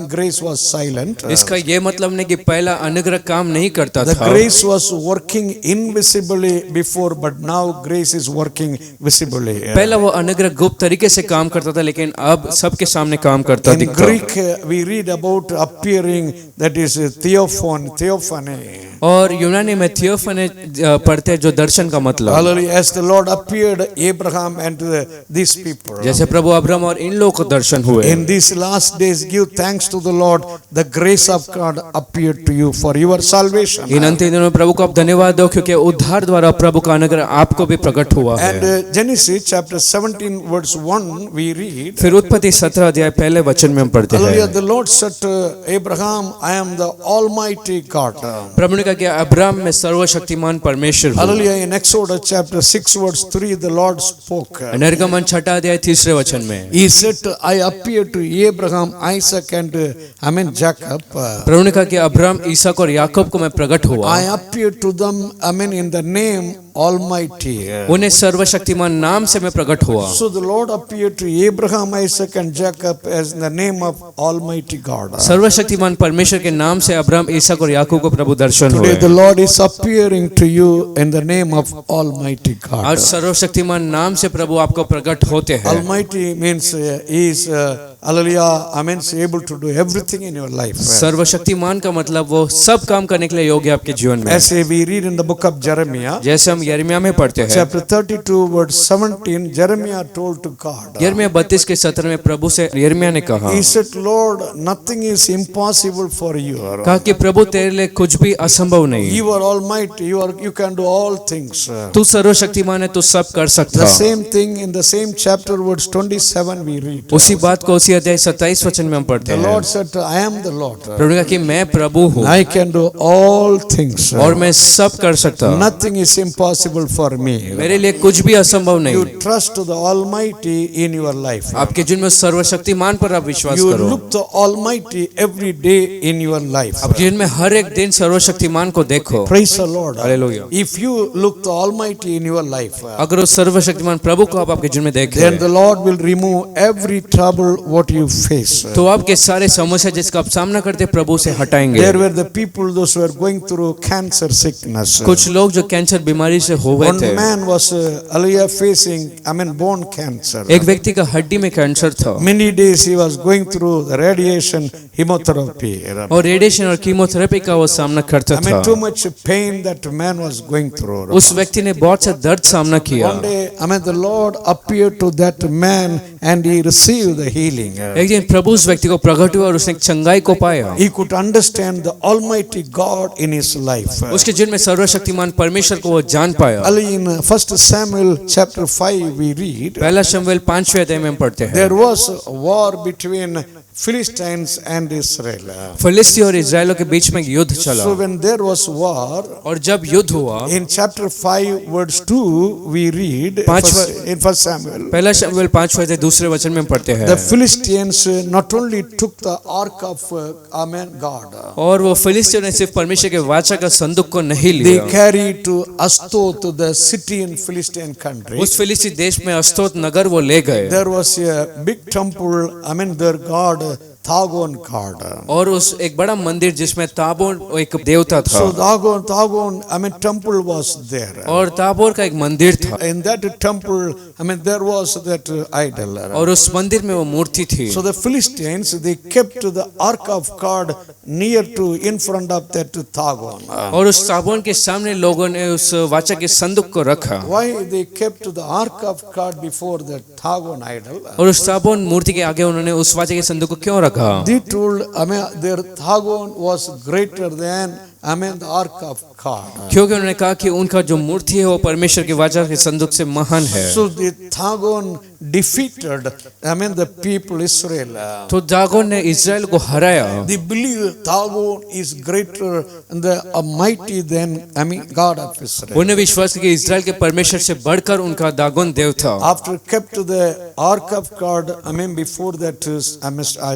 grace was silent. इसका ये मतलब नहीं कि पहला अनुग्रह काम नहीं करता The था। grace was working invisibly before, but now grace is working visibly. पहला वो अनुग्रह गुप्त तरीके से काम करता था, लेकिन अब सबके सामने काम करता In दिखता। Greek, we read about appearing, that is theophany. और यूनानी में थियोफनी पढ़ते हैं, जो दर्शन का मतलब। Hallelujah. As the Lord appeared Abraham and these people. जैसे प्रभु अब्राहम और इन लोगों को दर्शन हुए। In these last days, give thanks to the Lord. The grace of God appeared to you for your salvation. इन अंतिम दिनों में प्रभु को आप धन्यवाद दो, क्योंकि उद्धार द्वारा प्रभु का अनुग्रह आपको भी प्रकट हुआ है। And Genesis chapter 17 verse 1 we read. फिर उत्पत्ति 17 अध्याय पहले वचन में हम पढ़ते Hallelujah. हैं, The Lord said to Abraham, I am the Almighty God. प्रभु ने कहा कि अब्राहम में सर्वशक्तिमान परमेश्वर हूँ। Hallelujah. In Exodus chapter 6 verse 3 the Lord spoke. निर्गमन 6 अध्याय 3 वचन में He said, I appeared to Abraham, Isaac and Jacob. प्रभु ने कहा कि अब्राहम, इसहाक और याकूब को मैं प्रकट हुआ। I appeared to them, in the name Almighty. उन्हें सर्वशक्तिमान नाम से मैं प्रकट हुआ। So the Lord appeared to Abraham, Isaac and Jacob as in the name of Almighty God. सर्वशक्तिमान परमेश्वर के नाम से अब्राहम, इसहाक और याकूब को प्रभु दर्शन हुए। Today the Lord is appearing to you in the name of Almighty God. और सर्वशक्तिमान नाम से प्रभु आपको प्रकट होते हैं। Almighty means he is hallelujah, able to do everything in your life. सर्वशक्तिमान का मतलब वो सब काम करने के लिए योग्य आपके जीवन में। As we read in the book of Jeremiah, जैसे हम यिर्मयाह में पढ़ते हैं, chapter 32 verse 17, Jeremiah told to God. यिर्मयाह 32 के 17 में प्रभु से यिर्मयाह ने कहा, He said, Lord, nothing is impossible for you. कहा कि प्रभु तेरे लिए कुछ भी असंभव नहीं। You are almighty, you can do all things. तू सर्वशक्तिमान है, तू सब कर सकता The है। same thing in the same chapter verse 27 we read. उसी बात को उसी अध्याय 27 वचन में हम पढ़ते The हैं। Lord said, I am the Lord. प्रभु ने कहा कि मैं प्रभु हूँ I can do all things. और मैं सब कर सकता हूँ। Nothing is impossible for me. मेरे लिए कुछ भी असंभव नहीं। You trust the Almighty in your life. आपके जीवन में सर्वशक्तिमान पर आप विश्वास You करो। look the Almighty every day in your life. आपके जीवन में हर एक दिन सर्वशक्तिमान को देखो। Praise the Lord. Hallelujah. If you look the Almighty in your life, अगर उस सर्वशक्तिमान प्रभु को आप आपके जीवन में देखें, then the Lord will remove every trouble what you face. तो आपके सारे समस्या जिसका आप सामना करते हैं, प्रभु से हटाएंगे। There were the people those who were going through cancer sickness. कुछ लोग जो कैंसर बीमारी से हो गए One थे, man was facing bone cancer. एक व्यक्ति का हड्डी में कैंसर था Many days he was going through the radiation chemotherapy. और रेडिएशन और कीमोथेरेपी का वो सामना करता था। Too much pain that man was going through. उस व्यक्ति ने बहुत सा दर्द सामना किया। One day, the Lord appeared to that man and he received the healing. एक दिन प्रभु उस व्यक्ति को प्रकट हुआ और उसने चंगाई को पाया। He could understand the Almighty God in his life. उसके जीवन में सर्वशक्तिमान परमेश्वर को वो जान पाया। In 1 Samuel chapter 5 we read, पहला शमूएल 5वें अध्याय में हम पढ़ते हैं, there was a war between Philistines and Israel. फिलिस्ती और इजराइलों के बीच में युद्ध चला। So when there was war, और जब युद्ध हुआ, in chapter 5 verse 2 we read in first Samuel, पहला शमूएल 5:2 वचन में पढ़ते हैं, the Philistines not only took the ark of God, और वो फिलिस्तियों ने सिर्फ परमेश्वर के वाचा का संदूक को नहीं they लिया, carried to Ashtaroth, the city in Philistine country. उस फिलिस्ती देश में अस्तोत नगर वो ले गए, There was a big temple, their god Dagon god. और उस एक बड़ा मंदिर जिसमें ताबोर एक देवता था, So Dagon, temple was there. और ताबोर का एक मंदिर था, In that temple, there was that idol. और उस मंदिर में वो मूर्ति थी। So the Philistines, they kept the ark of God near to, in front of that Dagon. और उस ताबोर के सामने लोगों ने उस वाचा के संदूक को रखा। Why they kept the ark of God before the Dagon idol? और उस ताबोर मूर्ति के आगे उन्होंने उस वाचा के संदूक को क्यों रखा? They told, their Dagon was greater than, the ark of God. क्योंकि उन्होंने कहा कि उनका जो मूर्ति है वो परमेश्वर के वाचा के संदूक से महान है। So the Dagon defeated, the people Israel. तो दागोन ने इजराइल को हराया। They believe Dagon is greater and the mighty than, God of Israel. उन्हें विश्वास है कि इजराइल के परमेश्वर से बढ़कर उनका दागोन देव था। After kept the ark of God, before that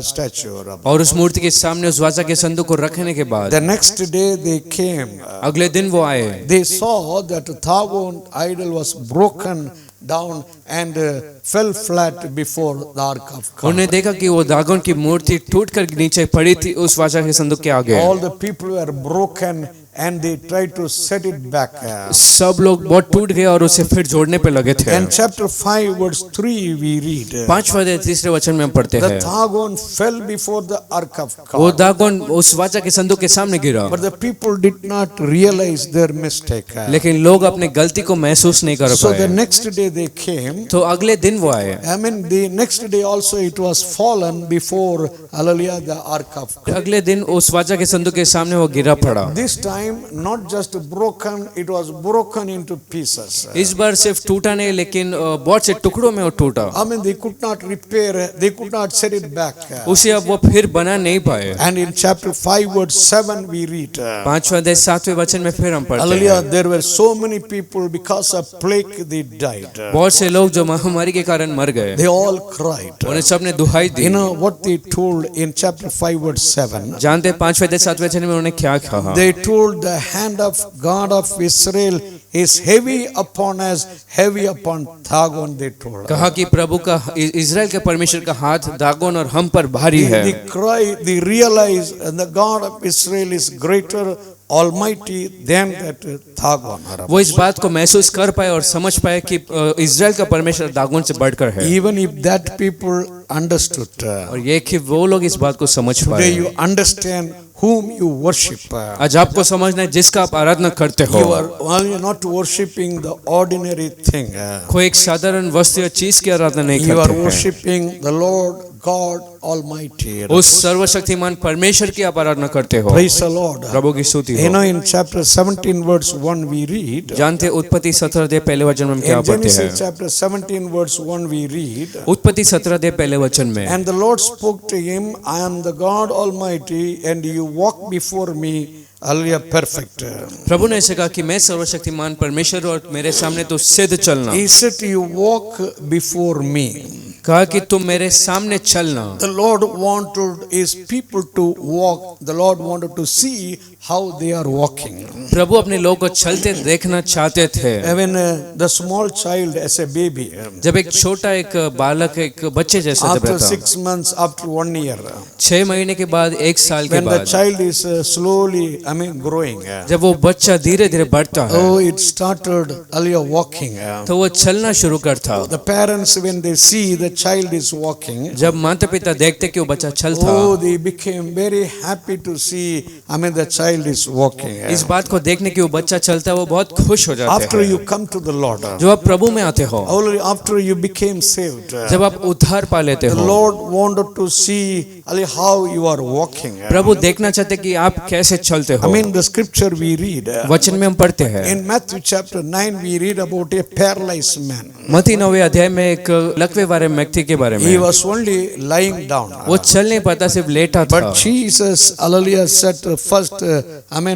statue. और उस मूर्ति के सामने उस वाचा के संदूक को रखने के बाद The next day they came. अगले दिन वो आए, They saw that Dagon idol was broken down and fell flat before the ark of God. उन्हें देखा कि वो दागोन की मूर्ति टूटकर नीचे पड़ी थी उस वाचा के संदूक के आगे। All the people were broken and they tried to set it back. सब लोग बहुत टूट गए और उसे फिर जोड़ने पे लगे थे। And chapter 5 verse 3 we read, 5-3 वचन में हम पढ़ते the हैं, Dagon fell before the ark of वो God. दागोन उस वाचा के संदूक के सामने गिरा, But the people did not realize their mistake. लेकिन लोग अपने गलती को महसूस नहीं कर So the पाए। next day they came. तो अगले दिन वो आए, The next day also it was fallen before, hallelujah, the ark of God. अगले दिन उस वाचा के संदूक के सामने वो गिरा पड़ा। This time not just broken, it was broken into pieces. इस बार सिर्फ टूटा नहीं लेकिन बहुत से टुकड़ों में वो टूटा। They could not repair, they could not set it back. उसे अब वो फिर बना नहीं पाए। And in chapter 5 verse 7 we read, 5-7 वचन में फिर हम पढ़ते hallelujah, हैं, there were so many people because of plague they died. बहुत से लोग जो महामारी के कारण मर गए, They all cried. उन्हें सबने दुहाई दी। You know what they told in chapter 5 verse 7? जानते हैं 5-7 वचन में उन्होंने क्या कहा? They told the hand of God of Israel is heavy upon us, heavy upon Dagon, they told. कहा कि प्रभु का इजराइल के परमेश्वर का हाथ दागोन और हम पर भारी है। They cry, they realize and the God of Israel is greater, almighty than that Dagon. वो इस बात को महसूस कर पाए और समझ पाए कि इजराइल का परमेश्वर दागोन से बढ़कर है। Even if that people understood, और ये कि वो लोग इस बात को समझ today पाए। you understand whom you worship. आज आपको समझना है जिसका आप आराधना करते हो, You are only not worshipping the ordinary thing. कोई एक साधारण वस्तु या चीज की आराधना नहीं You are करते हैं। worshipping the Lord God Almighty. उस सर्वशक्तिमान परमेश्वर की आप आराधना करते हो। Praise the Lord. प्रभु की स्तुति You हो। know, in chapter 17 verse 1 we read, जानते हैं उत्पत्ति 17 पहले वचन में हम क्या in पढ़ते हैं? Genesis chapter 17 verse 1 we read, उत्पत्ति 17 पहले वचन में, and the Lord spoke to him, I am the God Almighty, and you walk before me, hallelujah, perfect. प्रभु ने ऐसे कहा कि मैं सर्वशक्तिमान परमेश्वर और मेरे सामने तो सिद्ध चलना। He said, you walk before me. कहा कि तुम मेरे सामने चलना। The Lord wanted his people to walk. The Lord wanted to see how they are walking. प्रभु अपने लोगों को चलते देखना चाहते थे। When the small child as a baby, जब एक छोटा एक बालक एक बच्चे जैसा जब after रहता, 6 months, after 1 year, 6 महीने के बाद, 1 साल के when the बाद, child is slowly, growing, जब वो बच्चा धीरे धीरे बढ़ता है, oh, it started earlier walking. तो वो चलना शुरू करता। The parents, when they see the child is walking, जब माता पिता देखते कि वो बच्चा चलता, oh, they became very happy to see, the child is walking. इस बात को देखने कि वो बच्चा चलता है, वो बहुत खुश हो जाते After हैं। you come to the Lord, जब आप प्रभु में आते हो, only after you became saved, जब आप उद्धार पा लेते the हो, Lord wanted to see how you are walking. प्रभु देखना चाहते कि आप कैसे चलते हो। The scripture we read, वचन में हम पढ़ते हैं, in Matthew chapter 9 we read about a paralyzed man. मत्ती 9 अध्याय में एक लकवे वाले व्यक्ति के बारे He में। was only lying down. वो चल नहीं पाता, सिर्फ लेटा था। But Jesus, hallelujah, said first,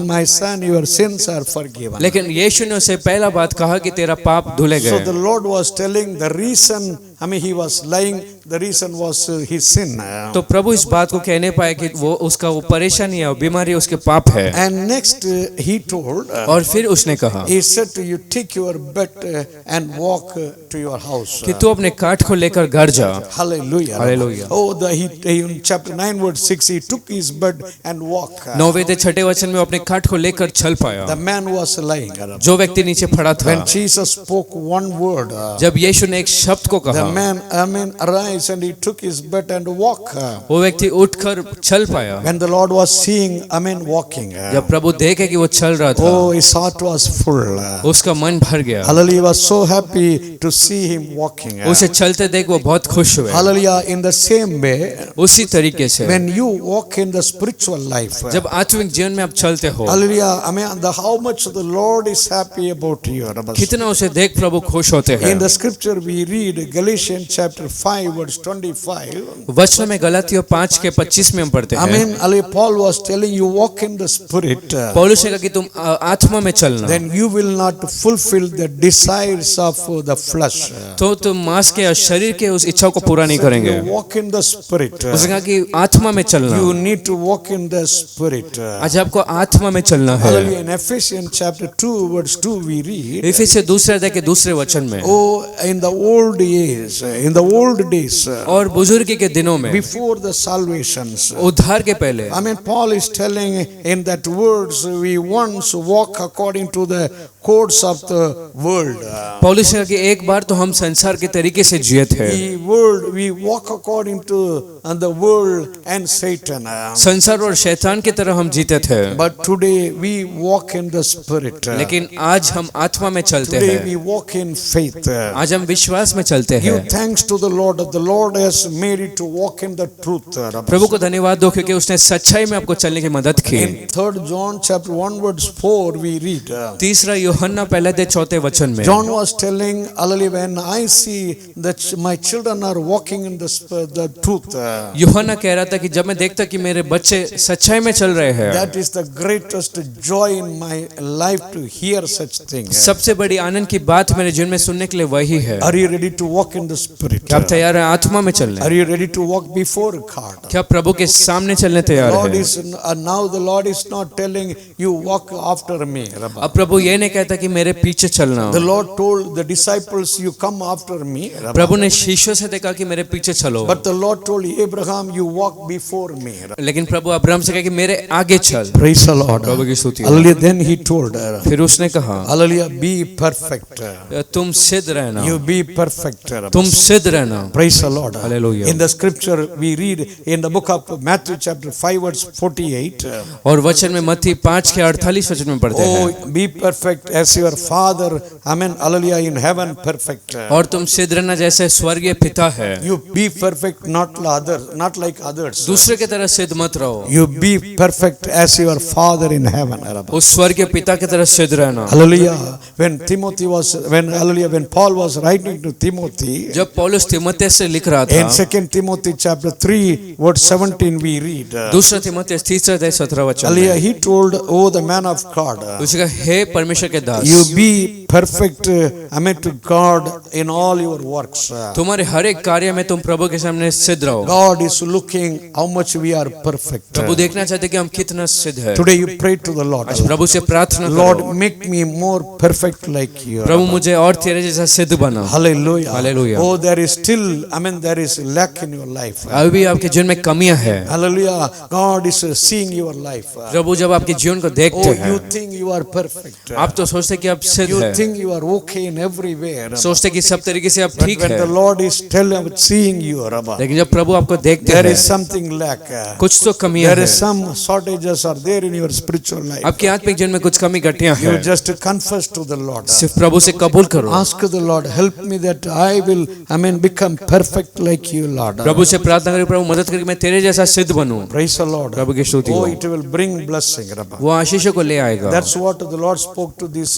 my son, your sins are forgiven. लेकिन यीशु ने उसे पहला बात कहा कि तेरा पाप धुले So गए। the Lord was telling the reason, he was lying, the reason was his sin. तो प्रभु इस बात को कहने पाए कि वो उसका वो परेशानी है, वो बीमारी उसके पाप है। And next he told, और फिर उसने कहा he said to you, take your bed and walk to your house. कि तू अपने काठ को लेकर घर जा। Hallelujah. Hallelujah. Oh, in chapter 9 verse 6, he took his bed and walked. 9वें-6 वचन में वो अपने काठ को लेकर चल पाया। The man was lying. जो व्यक्ति नीचे पड़ा था, When Jesus spoke one word, जब यीशु ने एक शब्द को the कहा, man, arise, and he took his bed and walked. वो व्यक्ति उठकर चल पाया। When the Lord was seeing, walking, जब प्रभु देखे कि वो चल रहा था, oh, his heart was full. उसका मन भर गया। Hallelujah, he was so happy to see him walking. उसे चलते देख वो बहुत खुश हुए। Hallelujah, in the same way, उसी तरीके से when you walk in the spiritual life, जब आत्मिक जीवन में आप चलते हो, hallelujah, how much the Lord is happy about you. कितना उसे देख प्रभु खुश होते हैं। In the scripture we read Galatians chapter 5 verse 25. वचन में गलातियों 5:25 में हम पढ़ते हैं, Paul was telling you walk in the spirit. पौलुस ने कहा कि तुम आत्मा में चलना, Then you will not fulfill the desires of the flesh. तो तुम मांस के और शरीर के उस इच्छाओं को पूरा नहीं करेंगे। You walk in the spirit. उसने कहा कि आत्मा में चलना, You need to walk in the spirit. आज आपको आत्मा में चलना है। Hallelujah. In Ephesians chapter 2 verse 2 we read, इफिसियों 2 अध्याय के 2 वचन में, oh, in the old days, और बुजुर्गी के दिनों में, before the salvations, उद्धार के पहले, Paul is telling in that words, we once walk according to the course of the world. पौलुस ने कहा कि एक बार तो हम संसार के तरीके से जिए थे, We walk according to the world and Satan. संसार और शैतान की तरह हम जीते थे। But today we walk in the spirit. लेकिन आज हम आत्मा में चलते Today हैं, we walk in faith. आज हम विश्वास में चलते Give हैं। thanks to the Lord that the Lord has made it to walk in the truth. प्रभु को धन्यवाद दो क्योंकि उसने सच्चाई में आपको चलने की मदद की। In 3 John chapter 1 verse 4 we read, 3 यूहन्ना 1:4 वचन में, John was telling, hallelujah, when I see that my children are walking in the truth, यूहन्ना कह रहा था कि जब मैं देखता कि मेरे बच्चे सच्चाई में चल रहे हैं, that is the greatest joy in my life to hear such things. सबसे बड़ी आनंद की बात मेरे जीवन में सुनने के लिए वही है। Are you ready to walk in the spirit? क्या आप तैयार हैं आत्मा में चलने? Are you ready to walk before God? क्या प्रभु के सामने चलने तैयार Lord हैं? is now the Lord is not telling you walk after me. अब प्रभु ये नहीं कहता कि मेरे पीछे चलना। The Lord told the disciples, you come after me. प्रभु ने शिष्यों से देखा कि मेरे पीछे चलो, But the Lord told Abraham, you walk before me. लेकिन प्रभु अब्राहम से कहा कि मेरे आगे चल। Praise the Lord. प्रभु की स्तुति हो। Hallelujah. Then he told her, फिर उसने कहा, hallelujah, be perfect. तुम सिद्ध रहना, You be perfect. तुम सिद्ध रहना। Praise the Lord. Hallelujah. In the scripture we read in the book of Matthew chapter 5 verse 48. और वचन में मत्ती 5:48 वचन में पढ़ते हैं, Oh, be perfect as your Father, hallelujah, in heaven perfect. और तुम सिद्ध रहना जैसे स्वर्गीय पिता है। You be perfect, not like others. दूसरे की तरह सिद्ध मत रहो, You be perfect as your Father in heaven. उस स्वर्गीय पिता की तरह सिद्ध रहना। Hallelujah. When Paul was writing to Timothy, जब पौलुस तीमुथियुस से लिख रहा in था, 2 Timothy chapter 3 verse 17 we read, दूसरा तीमुथियुस 3:17 वचन hallelujah, में, he told, oh, the man of God, उसने कहा, हे परमेश्वर के दास, you be perfect, to God in all your works. तुम्हारे हर एक कार्य में तुम प्रभु के सामने सिद्ध रहो। God is looking how much we are perfect. प्रभु देखना चाहते कि हम कितना सिद्ध है। Today you pray to the Lord. आज प्रभु से प्रार्थना Lord, करो, make me more perfect like you. प्रभु मुझे और तेरे जैसा सिद्ध बना। Hallelujah. Hallelujah. Oh, there is still, there is lack in your life. अभी आपके जीवन में कमियां हैं। Hallelujah. God is seeing your life. प्रभु जब आपके जीवन को देखते Oh, हैं, you think you are perfect. आप तो सोचते कि आप सिद्ध You हैं, think you are okay in everywhere. सोचते कि सब तरीके से आप But ठीक when the है, Lord is seeing you, लेकिन जब प्रभु आपको देखते there हैं, is something lack. कुछ तो कमियां There is हैं, some shortages are there in your spiritual life. आपके आत्मिक जीवन में कुछ कमी घटियां You हैं। just confess to the Lord. सिर्फ प्रभु से कबूल करो, Ask the Lord, help me that I will, become perfect like you, Lord. प्रभु से प्रार्थना करो, प्रभु मदद करके मैं तेरे जैसा सिद्ध बनूं। Praise the Lord. प्रभु की स्तुति Oh, हो, it will bring blessing. वो आशीषों को ले आएगा। That's what the Lord spoke to this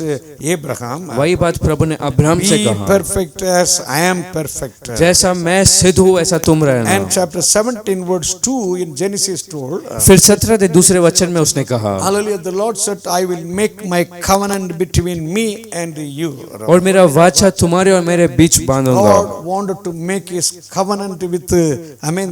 Abraham. वही बात प्रभु ने अब्राहम से Be कहा, perfect as I am perfect. जैसा मैं सिद्ध हूँ ऐसा तुम रहना। And chapter 17 verse 2 in Genesis told, फिर 17 के दूसरे वचन में उसने कहा, hallelujah, the Lord said, I will make my covenant between me and you. और मेरा वाचा तुम्हारे और मेरे बीच बांधूंगा। God wanted to make his covenant with,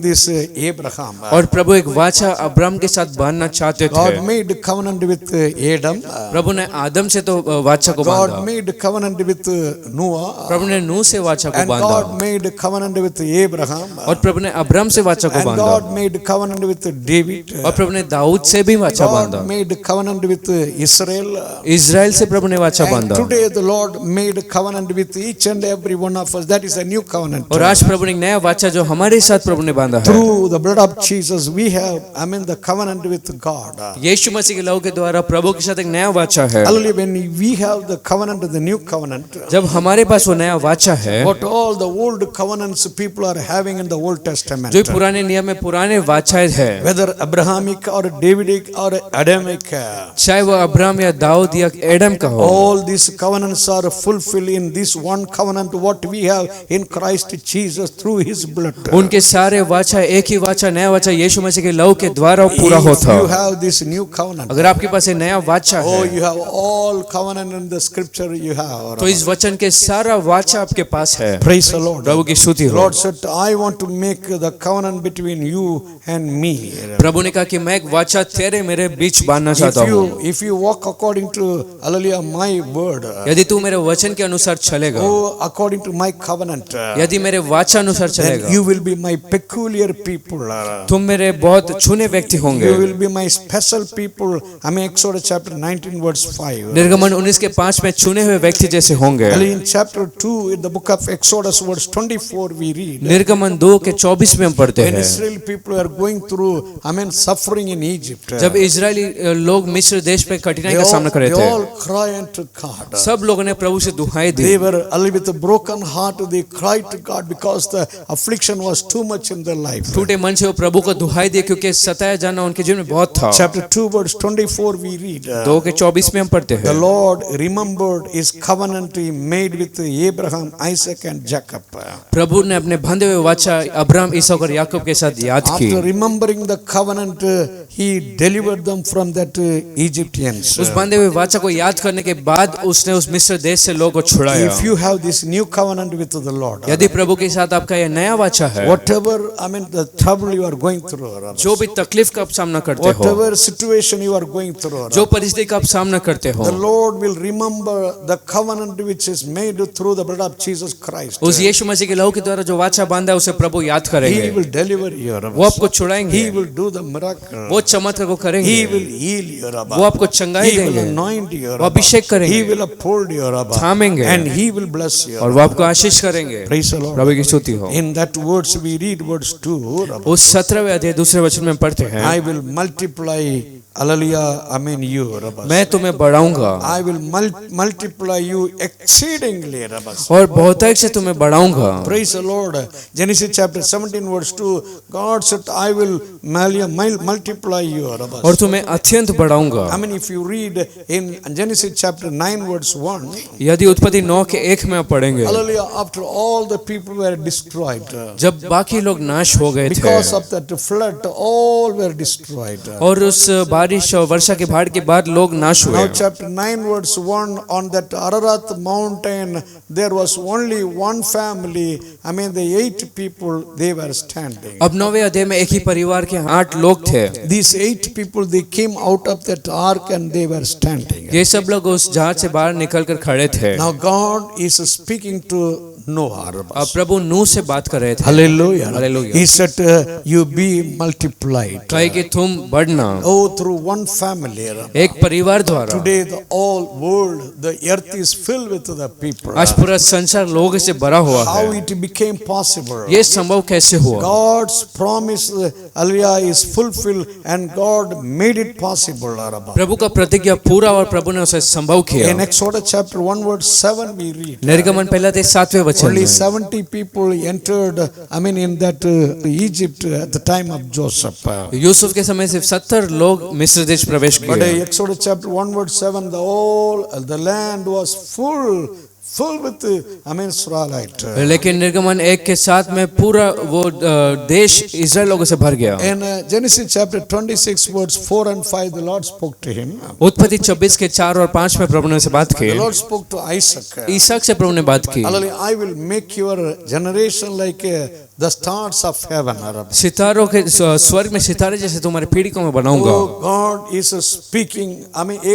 this Abraham. और प्रभु एक वाचा अब्राहम के साथ बांधना चाहते थे। God made covenant with Adam. प्रभु ने आदम से तो वाचा को God बांधा, made covenant with Noah. प्रभु ने नूह से वाचा को And बांधा, God made covenant with Abraham. और प्रभु ने अब्राहम से वाचा को And बांधा, God made covenant with David. और प्रभु ने दाऊद से भी वाचा बांधा, God made covenant with Israel. Israel से प्रभु ने वाचा And बांधा। today the Lord made covenant with each and every one of us. That is a new covenant. और आज प्रभु ने एक नया वाचा जो हमारे साथ प्रभु ने बांधा है, Through the blood of Jesus, we have, the covenant with God. यीशु मसीह के लहू के द्वारा प्रभु के साथ एक नया वाचा है। Hallelujah. When we have the covenant, the new covenant, जब हमारे पास वो नया वाचा है, what all the old covenants people are having in the Old Testament, जो पुराने नियम में पुराने वाचाएं है, whether Abrahamic or Davidic or Adamic, चाहे वो अब्राहम या दाऊद या एडम का हो, all these covenants are fulfilled in this one covenant what we have in Christ Jesus through his blood. उनके सारे वाचा एक ही वाचा, नया वाचा यीशु मसीह के लहू के द्वारा पूरा If होता। you have this new covenant, अगर आपके पास एक नया वाचा oh, है, you have all covenant in the scripture you have. तो इस वचन के सारा वाचा आपके पास है। Praise the Lord. प्रभु की स्तुति The हो। Lord said, I want to make the covenant between you and me. प्रभु ने कहा कि मैं एक वाचा तेरे मेरे बीच बांधना चाहता हूँ। If you walk according to, hallelujah, my word, यदि तू मेरे वचन के अनुसार चलेगा, go according to my covenant, यदि मेरे वाचा अनुसार then चलेगा, you will be my peculiar people. तुम मेरे बहुत चुने व्यक्ति होंगे। You will be my special people. Exodus chapter 19 verse 5. निर्गमन 19 के 5 में चुने हुए व्यक्ति जैसे होंगे। In chapter 2 in the book of Exodus verse 24 we read, निर्गमन 2 के 24 में हम पढ़ते when हैं, Israel people are going through, suffering in Egypt, जब इजरायली लोग मिस्र देश पे कठिनाई का सामना कर रहे they all थे, cry unto God. सब लोगों ने प्रभु से दुहाई दी। They were with a broken heart. They cried to God because the affliction was too much in their life. टूटे मन से वो प्रभु को दुहाई दिए क्योंकि सताया जाना उनके जीवन में बहुत था। Chapter 2 verse 24 we read, 2 के 24 में हम पढ़ते the हैं, Lord remembered his covenant he made with Abraham, Isaac and Jacob. प्रभु ने अपने बंधे हुए वाचा अब्राहम, इसहाक और याकूब के साथ याद की। After remembering the covenant, he delivered them from that Egyptians. उस बंधे हुए वाचा को याद करने के बाद उसने उस मिस्र देश से लोगों को छुड़ाया। If you have this new covenant with the Lord, यदि प्रभु के साथ आपका यह नया वाचा है, whatever the trouble you are going through, जो भी तकलीफ का आप सामना करते हो, whatever situation you are going through, जो परिस्थिति का आप सामना करते हो, the Lord will remember the covenant which is made through the blood of Jesus Christ. उस यीशु मसीह के लहू के द्वारा जो वाचा बांधा है उसे प्रभु याद He करेंगे। will deliver you. वो आपको छुड़ाएंगे, He will do the miracle. वो चमत्कार को He करेंगे, will heal you. वो आपको चंगाई He will देंगे, anoint you. वो अभिषेक He करेंगे, will uphold you. थामेंगे, And he will bless you. और वो आपको आशीष करेंगे। Praise the Lord. प्रभु की स्तुति हो। In that words we read verse 2. उस 17वें अध्याय दूसरे वचन में पढ़ते हैं, I will multiply, hallelujah, you. मैं तुम्हें बढ़ाऊंगा I will multiply you exceedingly. और बहुतायत से तुम्हें बढ़ाऊंगा। Praise the Lord. Genesis chapter 17 verse 2. God said, I will multiply you. और तुम्हें अत्यंत बढ़ाऊंगा। If you read in Genesis chapter 9 verse 1. यदि उत्पत्ति 9 के 1 में आप पढ़ेंगे, Hallelujah. After all the people were destroyed. जब बाकी लोग नाश हो गए थे Because of that flood, all were destroyed. और उस बारिश और वर्षा के बाढ़ के बाद लोग नाश हुए। Now chapter 9 verse 1, on that Ararat mountain there was only one family. The 8 people, they were standing. अब 9वें अध्याय में एक ही परिवार के 8 लोग थे। These 8 people, they came out of that ark and they were standing. ये सब लोग उस जहाज से बाहर निकलकर खड़े थे। Now God is speaking to Noah. अब प्रभु नूह से बात कर रहे थे। Hallelujah. Hallelujah. He said, you be multiplied. कहे कि तुम बढ़ना। Oh, through one family. एक परिवार द्वारा। Today the all world, the earth is filled with the people. आज पूरा संसार लोगों से भरा हुआ How है। it became possible? ये संभव कैसे हुआ? God's promise, hallelujah, is fulfilled and God made it possible. प्रभु का प्रतिज्ञा पूरा और प्रभु ने उसे संभव किया। In Exodus chapter 1 verse 7 we read. निर्गमन पहला 7वें वचन Only में 70 people entered, in that Egypt at the time of Joseph. Yusuf के समय सिर्फ 70 लोग मिस्र देश प्रवेश But किए। Exodus chapter 1 verse 7, the land was full with, Israelite. लेकिन निर्गमन 1:7 में पूरा वो देश इस्राएल लोगों से भर गया। In Genesis chapter 26 verse 4 and 5, the Lord spoke to him. उत्पत्ति 26:4 और 5 में प्रभु ने उनसे बात की। The Lord spoke to Isaac. इसहाक से प्रभु ने बात की। Hallelujah. I will make your generation like the stars of heaven. सितारों के स्वर्ग में सितारे जैसे तुम्हारे पीढ़ी को मैं बनाऊंगा। Oh, God is speaking.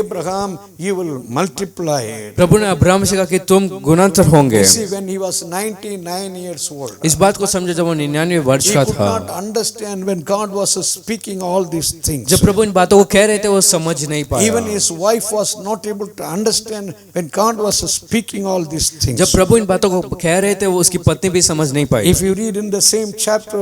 Abraham, you will multiply. प्रभु ने अब्राहम से कहा कि तुम गुणांतर होंगे। See, when he was 99 years old, इस बात को समझे जब वो 99 वर्ष he का could था। not understand when God was speaking all these things. जब प्रभु इन बातों को कह रहे थे वो समझ नहीं पाया। Even his wife was not able to understand when God was speaking all these things. जब प्रभु इन बातों को कह रहे थे वो उसकी पत्नी भी समझ नहीं पाई। If you read in the same chapter,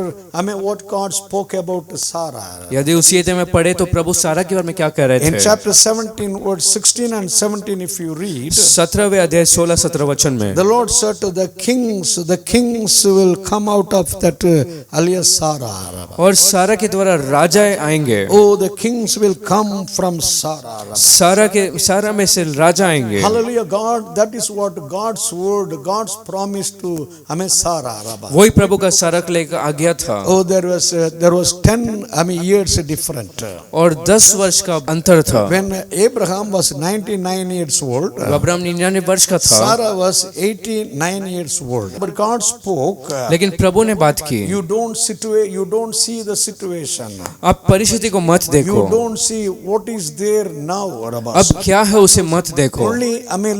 what God spoke about Sarah. यदि उसी अध्याय में पढ़े तो प्रभु सारा के बारे में क्या कह रहे In थे? chapter 17, verse 16 and 17, if you read, 17वें अध्याय 16-17 वचन में the Lord said to the kings will come out of that alias Sarah. और सारा के द्वारा राजाएं आएंगे। Oh, the kings will come from Sarah. सारा में से राजा आएंगे। Hallelujah, God, that is what God's word, God's promise to Sarah. वही प्रभु का सारा के लेकर आ गया था। Oh, there was 10 years different. और 10 वर्ष का अंतर था। When Abraham was 99 years old, Abraham 99 वर्ष का था। Sarah was 89 years old. But God spoke. लेकिन प्रभु ने बात की। You don't see the situation. आप परिस्थिति को मत देखो। You don't see what is there now. अब क्या है उसे मत देखो। Only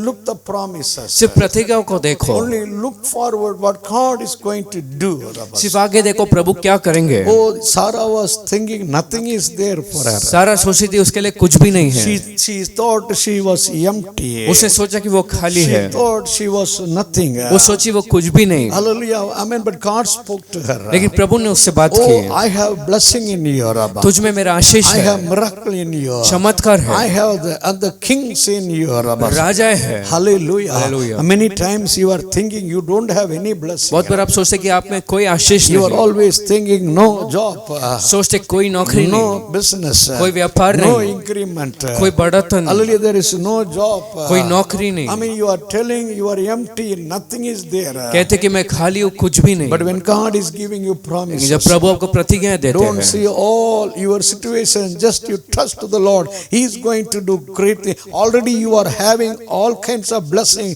look the promises. सिर्फ प्रतिज्ञाओं को देखो। Only look forward what God is going to do. सिर्फ आगे देखो प्रभु क्या करेंगे। Oh, Sarah was thinking nothing is there for her. सारा सोची थी उसके लिए कुछ भी नहीं है। She thought she was empty. उसने सोचा कि वो खाली है। She thought she was nothing. वो सोची वो कुछ भी नहीं। Hallelujah. But God spoke to her. लेकिन प्रभु ने उससे बात Oh, की। I have blessing in you, Rabba. तुझ में मेरा आशीष I है। have miracle in you. चमत्कार है। I have the kings in you, Rabba. राजा है। Hallelujah. Hallelujah. Many times you are thinking you don't have any blessing. बहुत बार आप सोचते कि आप में कोई आशीष You are नहीं। always thinking no job, सोचते कोई नौकरी नहीं, no business, कोई व्यापार no नहीं, increment. कोई बढ़तन नहीं, Hallelujah. There is no job. कोई नौकरी नहीं। You are telling you are empty, nothing is there. कहते कि मैं खाली हूँ, कुछ भी नहीं। But when God is giving you लेकिन promises, जब प्रभु आपको प्रतिज्ञाएं देते don't हैं, see all your situation, just you trust the Lord. He is going to do great things. Already you are having all kinds of blessing.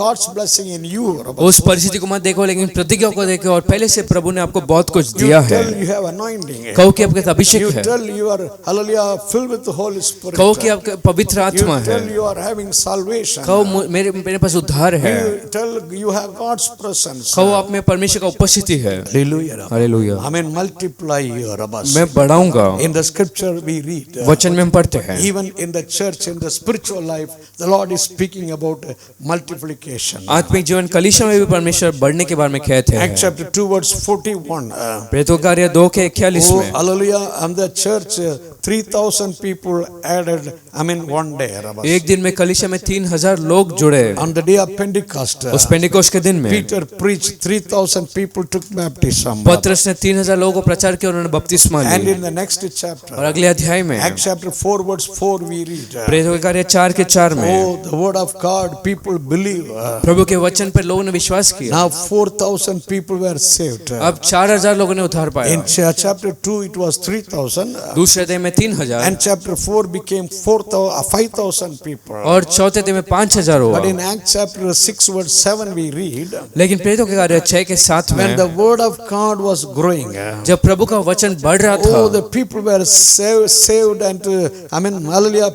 God's blessing in you. उस परिस्थिति को मत देखो, लेकिन प्रतिज्ञा को देखो। और पहले से प्रभु ने आपको बहुत कुछ You दिया है। tell you have anointing. कहो कि आपके अभिषेक You है। tell you are, hallelujah, filled with the Holy Spirit. कहो कि आपके पवित्र You आत्मा है। tell you are having salvation. कहो मेरे पास उद्धार है। You tell you have God's presence. कहो आप में परमेश्वर का उपस्थिति है। Hallelujah. Hallelujah. Multiply your Rabbas. मैं बढ़ाऊंगा। In the scripture we read. वचन में हम पढ़ते हैं। Even in the church, in the spiritual life, the Lord is speaking about multiplication. आत्मिक जीवन कलीसिया में भी परमेश्वर बढ़ने के बारे में कहते हैं। Acts chapter 2 verse 41. प्रेरितों के कार्य 2:41 Oh, में। hallelujah. And the church, 3,000 people added, one day. Rabbas. एक दिन में कलीसिया में 3000 लोग जुड़े। On the day of Pentecost, उस पेंटिकोस्ट के दिन में Peter preached, 3,000 people took baptism. पतरस ने 3000 लोगों को प्रचार किया, उन्होंने बपतिस्मा And Lee. in the next chapter, और अगले अध्याय में Acts chapter 4 verse 4 we read. प्रेरितों के कार्य 4:4 में Oh, the word of God, people believe. प्रभु के वचन पर लोगों ने विश्वास किया। Now 4,000 people were saved. अब 4000 लोगों ने उद्धार पाया। In chapter 2 it was 3,000. दूसरे अध्याय में 3000 And chapter 4 became 5,000 people. और चौथे अध्याय में 5000 हुआ। But in Acts chapter 6 verse 7 we read, लेकिन प्रेरितों के कार्य 6:7 when में the word of God was growing, जब प्रभु का वचन बढ़ रहा oh, the था, people were saved and hallelujah,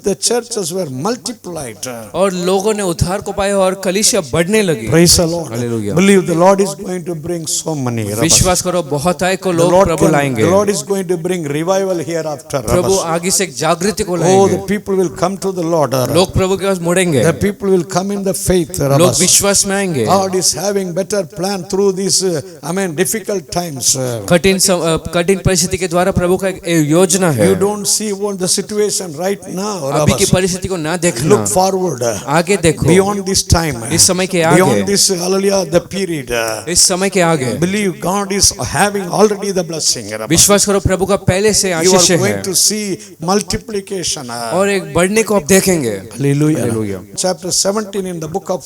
the churches were multiplied. और लोगों ने उद्धार को पाया और कलीसिया बढ़ने लगी। Praise the Lord. Hallelujah. Believe the Lord is going to bring so many. विश्वास करो बहुत आए को The लोग Lord, प्रभु लाएंगे। the Lord is going to bring revival here hereafter. प्रभु आगे से एक जागृति को Oh, लाएंगे. the people will come to the Lord. लोग प्रभु के पास मुड़ेंगे. The people will come in the faith. लोग विश्वास में आएंगे. God is having better plan through these, difficult times. कठिन परिस्थिति के द्वारा प्रभु का एक योजना है. You don't see what the situation right now. अभी की परिस्थिति को ना देखना. Look forward. आगे देखो. Beyond this time. इस समय के आगे. Beyond this, hallelujah, the period. इस समय के आगे. Believe God is having already the blessing. विश्वास करो प्रभु का पहले से You आशीष are है. going to see multiplication. और एक बढ़ने को आप देखेंगे. Hallelujah. Chapter 17 in the book of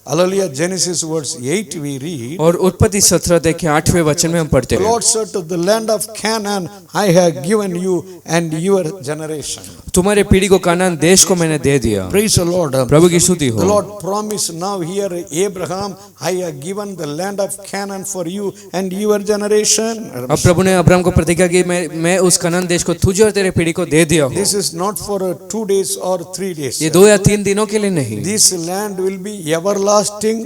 hallelujah, Genesis verse 8 we read. और उत्पत्ति 17 देखिए 8वें वचन में हम पढ़ते The हैं. Lord said to the land of Canaan, I have given you and your generation. तुम्हारे पीढ़ी को कानान देश को मैंने दे दिया. Praise the Lord. प्रभु की स्तुति The हो. Lord promised now here Abraham, I have given the land of Canaan for you and your generation. अब प्रभु ने अब्राहम को प्रतिज्ञा की मैं उस कनान देश को तुझे और तेरे पीढ़ी को दे दिया हूँ. This is not for 2 days or 3 days. ये 2 या 3 दिनों के लिए नहीं. This land will be everlasting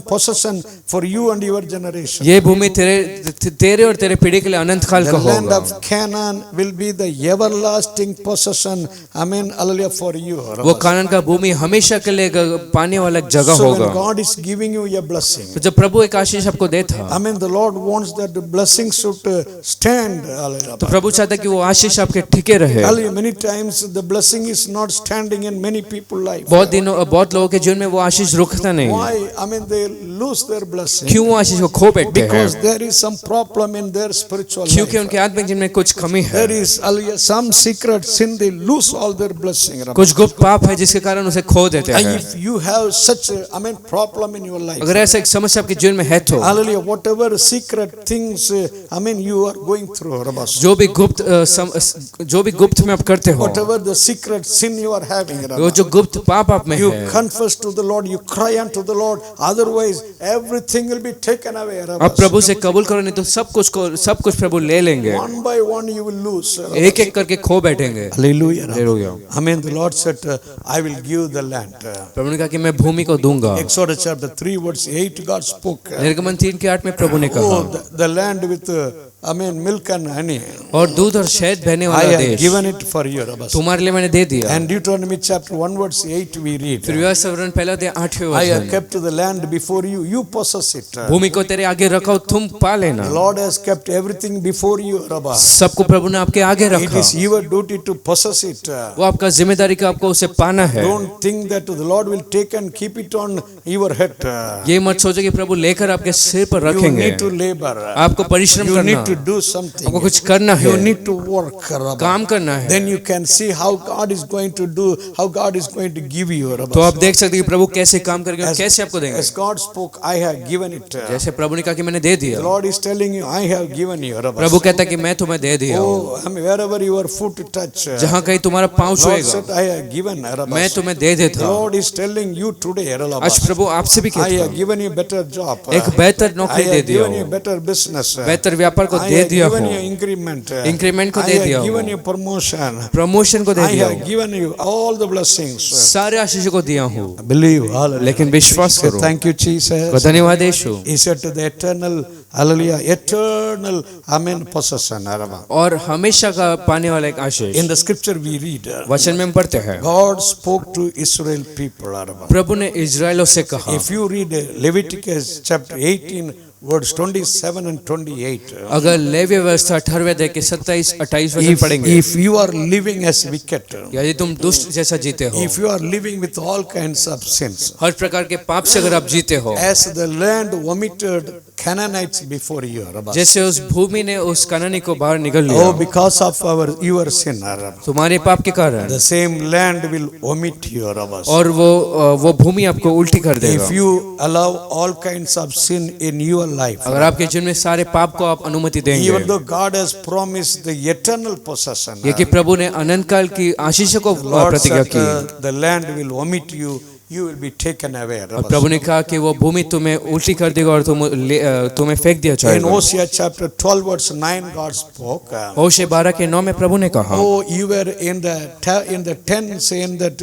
possession for you and your generation. ये भूमि तेरे और तेरे पीढ़ी के लिए अनंत काल The का land होगा. of Canaan will be the everlasting possession. Amen. Hallelujah for you. वो कानान का भूमि हमेशा के लिए पाने वाला एक जगह So when होगा. God is giving you a blessing, तो जब प्रभु एक आशीष आपको देता, Amen, the Lord wants that the blessing should stand. Hallelujah. तो प्रभु चाहता कि वो आशीष आपके टिके रहे. Hallelujah. Many times the blessing is not standing in many people's life. बहुत लोगों के जीवन में वो आशीष रुकता नहीं. Why? Amen, they lose their blessing. क्यों वो आशीष को खो बैठते हैं? Because there is some problem in their spiritual क्योंकि life. उनके आत्मिक जीवन में कुछ कमी है. There is hallelujah, some secret sin, they lose all their blessing. कुछ गुप्त पाप है जिसके कारण उसे खो देते And हैं. if you have such a problem in your life, अगर ऐसा एक समस्या आपके जीवन में है तो hallelujah, whatever secret things, you are going through, Rabas. जो भी गुप्त में आप करते हो, Whatever the secret sin you are having, वो Rabas. जो गुप्त पाप आप में You है, confess to the Lord, you cry unto the Lord, otherwise everything will be taken away, आप Rabas. प्रभु से कबूल करो, नहीं तो सब कुछ प्रभु ले लेंगे. One by one you will lose. Rabas. एक एक करके खो बैठेंगे. Hallelujah. Hallelujah. Amen. The Lord said, I will give the land. प्रभु ने कहा कि मैं भूमि को दूंगा. Exodus chapter 3 verse 8 God spoke. निर्गमन 3 के 8 में प्रभु ने Oh, कहा, the land with milk and honey. और दूध और शहद बहने I वाला have देश given it for you, Rabas. तुम्हारे लिए मैंने दे दिया. And Deuteronomy chapter 1 verse 8 we read. फिर व्यवस्था विवरण पहला दे 8वें I have वचन, kept the land before you, you possess it. भूमि को तेरे आगे रखो, तुम पा लेना. The Lord has kept everything before you, Rabas. सबको प्रभु ने आपके आगे It रखा. is your duty to possess it. वो आपका जिम्मेदारी का आपको उसे पाना है. Don't think that the Lord will take and keep it on your head. ये मत सोचो कि प्रभु लेकर आपके सिर पर You रखेंगे. need to labor. आपको परिश्रम You करना, need to do something. आपको कुछ करना है, You need to work, Rabas. काम करना है. Then you can see how God is going to do, how God is going to give you, Rabas. तो आप देख सकते हैं कि प्रभु कैसे काम करेंगे और कैसे आपको देंगे. As God spoke, I have given it. जैसे प्रभु ने कहा कि मैंने दे दिया. The Lord is telling you, I have given you, Rabas. प्रभु कहता है कि मैं तुम्हें दे दिया हूँ. Oh, I mean, wherever your foot touch, जहाँ कहीं तुम्हारा पाँव Lord छुएगा, said, I have given, Rabas. मैं तुम्हें दे The देता हूँ. Lord is telling you today, आज Rabas. प्रभु आपसे भी I कहता have हूँ, given you better job. एक बेहतर I नौकरी दे have दिया given you हूँ, better business. बेहतर व्यापार को I दे have दिया given हूँ, you increment. इंक्रीमेंट को I दे दिया have given हूँ, you promotion. प्रमोशन को दे I दिया have हूँ, given you all the blessings. सारे आशीषों को दिया हूँ. Believe, hallelujah. लेकिन विश्वास करो. Thank you, Jesus. धन्यवाद यीशु. He said to the eternal, hallelujah, eternal, amen, possession. Rabas. और हमेशा का पाने वाला एक आशीष. In the scripture we read, वचन में हम पढ़ते हैं, God spoke to Israel people. Rabas. प्रभु ने इजराइलों से कहा. If you read Leviticus chapter 18 verse 27 and 28, अगर लेवी व्यवस्था 18वें अध्याय के 27-28 वचन पढ़ेंगे, if you are living as wicked, यदि तुम दुष्ट जैसा जीते हो, if you are living with all kinds of sins, हर प्रकार के पाप से अगर आप जीते हो, as the land vomited Canaanites before you, Rabas. जैसे उस भूमि ने उस कनानी को बाहर निकल Oh, लिया because of your sin, Rabas. तुम्हारे पाप के कारण, The same land will vomit you, Rabas. और वो भूमि आपको उल्टी कर देगा. If you allow all kinds of sin in your life, अगर आपके जीवन में सारे पाप को आप अनुमति देंगे, even though God has promised the eternal possession, ये कि प्रभु ने अनंत काल की आशीषों को Lord प्रतिज्ञा said, की, the land will vomit you you will be taken away. और प्रभु ने कहा कि वो भूमि तुम्हें उल्टी कर देगा और तुम्हें फेंक दिया In जाएगा। Hosea chapter 12 verse 9 God spoke. होशे 12:9 में प्रभु ने कहा, Oh, you were in the tents in that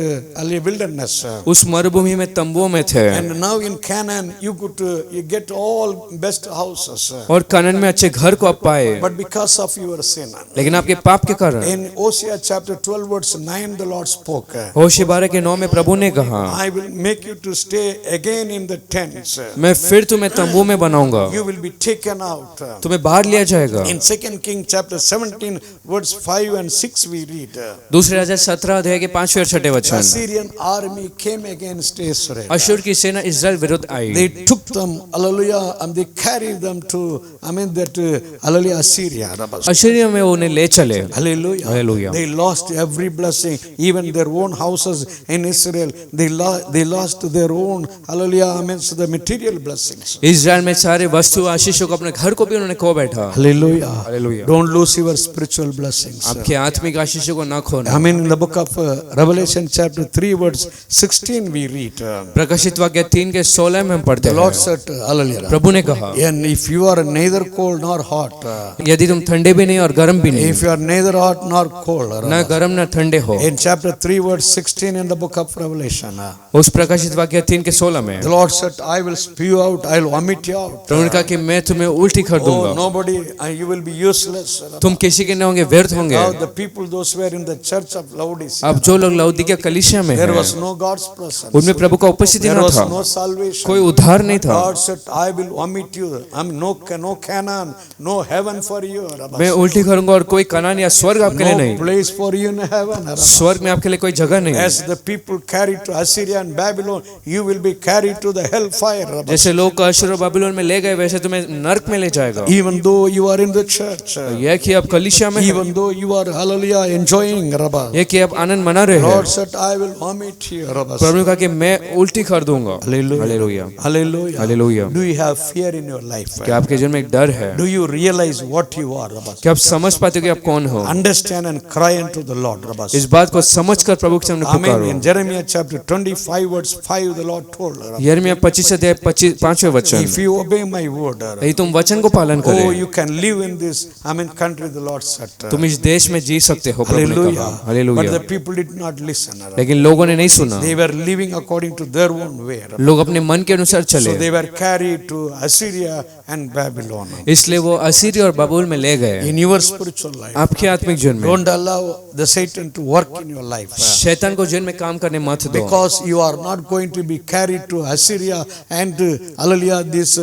wilderness. उस मरुभूमि में तंबुओं में थे, And now in Canaan you get all best houses. और कनान में अच्छे घर को आप पाए, But because of your sin. लेकिन आपके पाप के कारण। In Hosea chapter 12 verse 9 the Lord spoke. होशे 12:9 में प्रभु ने कहा, I will make you to stay again in the tents. मैं फिर तुम्हें तंबू में बनाऊंगा, You will be taken out. तुम्हें बाहर लिया जाएगा। In 2 King chapter 17 verse 5 and 6 we read. दूसरे राजा 17 अध्याय के 5वें और 6वें वचन, Assyrian army came against Israel. अशूर की सेना इस्राएल विरुद्ध आई, They took them, hallelujah, and they carried them to, hallelujah, Assyria. अशूरिया में उन्हें ले चले। Hallelujah. Hallelujah. They lost every blessing, even their own houses in Israel. They lost their own, hallelujah, the material blessings. इस्राएल में सारे वस्तु आशीषों को, अपने घर को भी उन्होंने खो बैठा। Hallelujah. Hallelujah. Don't lose your spiritual blessings. आपके आत्मिक आशीषों को ना खोना। In the book of Revelation chapter 3 verse 16 we read. प्रकाशित वाक्य 3 के 16 में हम पढ़ते The Lord हैं, said, hallelujah. प्रभु ने कहा, And if you are neither cold nor hot, यदि तुम ठंडे भी नहीं और गर्म भी नहीं, if you are neither hot nor cold, ना गर्म ना ठंडे हो। in chapter 3 verse 16 in the book of Revelation, उस प्रकाशित वाक्य 3 के 16 में the Lord said, I will spew you out, I will vomit you out. प्रभु ने कहा कि मैं तुम्हें उल्टी कर Oh, दूंगा, nobody, you will be useless. तुम किसी के न होंगे, व्यर्थ होंगे। Now the people, those were in the church of Laodicea, अब जो लोग लाउदिकिया कलीसिया में there हैं, was no God's presence. उनमें प्रभु का उपस्थिति There न was था, no salvation. कोई उद्धार नहीं था। God said, I will vomit you. No Canaan, no heaven for you. मैं उल्टी करूंगा और कोई कनान या स्वर्ग आपके लिए No नहीं, place for you in heaven. स्वर्ग में आपके लिए कोई जगह नहीं। As the people carried to Assyria and Babylon, you will be carried to the hellfire. जैसे लोग को अश्शूर और बाबिलोन में ले गए, वैसे तुम्हें नरक में ले जाएगा। Even though you are in the church, यह कि आप कलीसिया में हैं, even though you are, hallelujah, enjoying, Rabba. यह कि आप आनंद मना रहे हैं, Lord said, I will vomit you, Rabba. प्रभु ने कहा कि मैं उल्टी कर दूंगा। Hallelujah. Hallelujah, Hallelujah. Hallelujah. Do you have fear in your life? क्या आपके जीवन में एक डर है? Do you realize what you are, Rabba? क्या आप समझ पाते हो कि आप कौन हो? Understand and cry unto the Lord, Rabba. इस बात को समझकर प्रभु के सामने Amen. Pukaro. In Jeremiah chapter 25 verse 5 the Lord told, Rabba, यिर्मयाह 25 अध्याय 5वें वचन, if you obey my word, Rabba, यदि तुम वचन को पालन oh, करें, you can live in this, country, the Lord said. तुम इस देश में जी सकते हो। प्रभु ने Hallelujah. कहा, But hallelujah. the people did not listen, Rabba. लेकिन लोगों ने नहीं सुना, They were living according to their own way, Rabba. लोग अपने मन के अनुसार So चले, they were carried to Assyria and Babylon. इसलिए वो असीरिया और बाबुल में ले गए। In your spiritual life, आपके आत्मिक जीवन में don't allow the Satan to work in your life. शैतान को जीवन में काम करने मत दो, Because you are not going to be carried to Assyria and hallelujah, this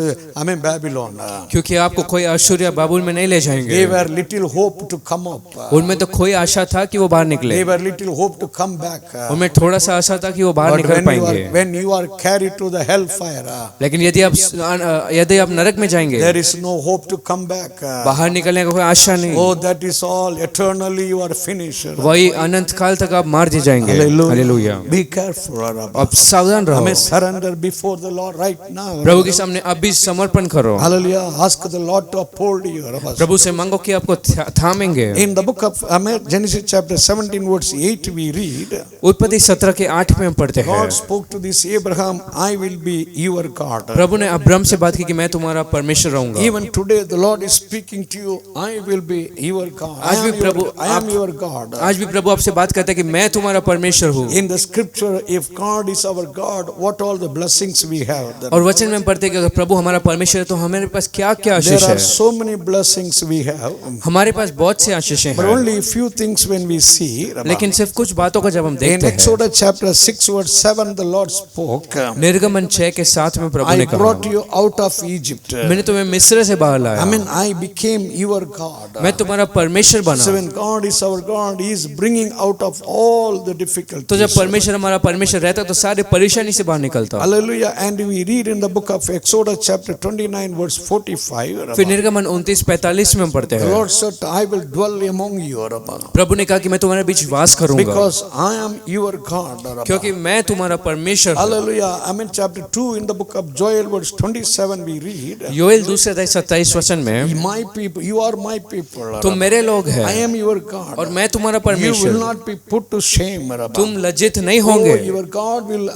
Babylon. क्योंकि आपको कोई अश्शूर या बाबुल में नहीं ले जाएंगे। They were little hope to come up. उनमें तो कोई आशा था कि वो बाहर निकले, They were little hope to come back. उनमें थोड़ा सा आशा था कि वो बाहर But निकल पाएंगे। when you are carried to the hellfire, लेकिन यदि आप नरक में जाएंगे, there is no hope to come back. बाहर निकलने का कोई आशा नहीं, Oh, that is all. Eternally you are finished. वही अनंत काल तक आप मार दिए जाएंगे। Hallelujah. हालेलुया। Be careful. अब सावधान रहो, Surrender before the Lord right now. प्रभु के सामने अभी समर्पण करो। Hallelujah. Ask the Lord to uphold you. प्रभु से मांगो कि आपको थामेंगे। In the book of Genesis chapter 17 verse 8 we read, उत्पत्ति 17 के 8 में हम पढ़ते हैं, God spoke to this Abraham, I will be your God. प्रभु ने अब्राहम से बात की कि मैं तुम्हारा परमेश्वर रहूंगा। Even today the Lord is speaking to you, I will be your God. आज भी प्रभु I am your God. आज भी प्रभु आपसे बात करता है कि मैं तुम्हारा परमेश्वर हूँ। In the scripture, if God is our God, what all the blessings we have. और वचन में हम पढ़ते हैं कि अगर प्रभु हमारा परमेश्वर है तो हमारे पास क्या क्या आशीष There है। are so many blessings we have, हमारे पास बहुत से आशीषें but हैं, only a few things when we see. लेकिन सिर्फ कुछ बातों का जब हम In देखते हैं। Exodus chapter 6 verse 7 the Lord spoke, निर्गमन 6 के 7 में प्रभु I ने brought कहा, you out of Egypt. मैंने तुम्हें मिस्र से बाहर लाया, I became your God. मैं तुम्हारा परमेश्वर So बना। when God is our God, He is bringing out of all the तो difficulties. जब परमेश्वर हमारा परमेश्वर रहता तो सारे परेशानी से बाहर निकलता। Hallelujah. And we read in the book of Exodus chapter 29 verse 45. फिर निर्गमन 29:45 में हम पढ़ते The हैं, Lord said, I will dwell among you, प्रभु ने कहा कि मैं तुम्हारे बीच वास करूंगा, because I am your God. क्योंकि मैं तुम्हारा परमेश्वर हूँ। Hallelujah. Chapter 2 in the book of Joel verse 27 we read, Joel 2:27 वचन में, my people, you are my people. तुम मेरे लोग I हैं am your God. और मैं तुम्हारा You will परमेश्वर, not be put to shame. तुम लज्जित नहीं Oh, होंगे। your God God will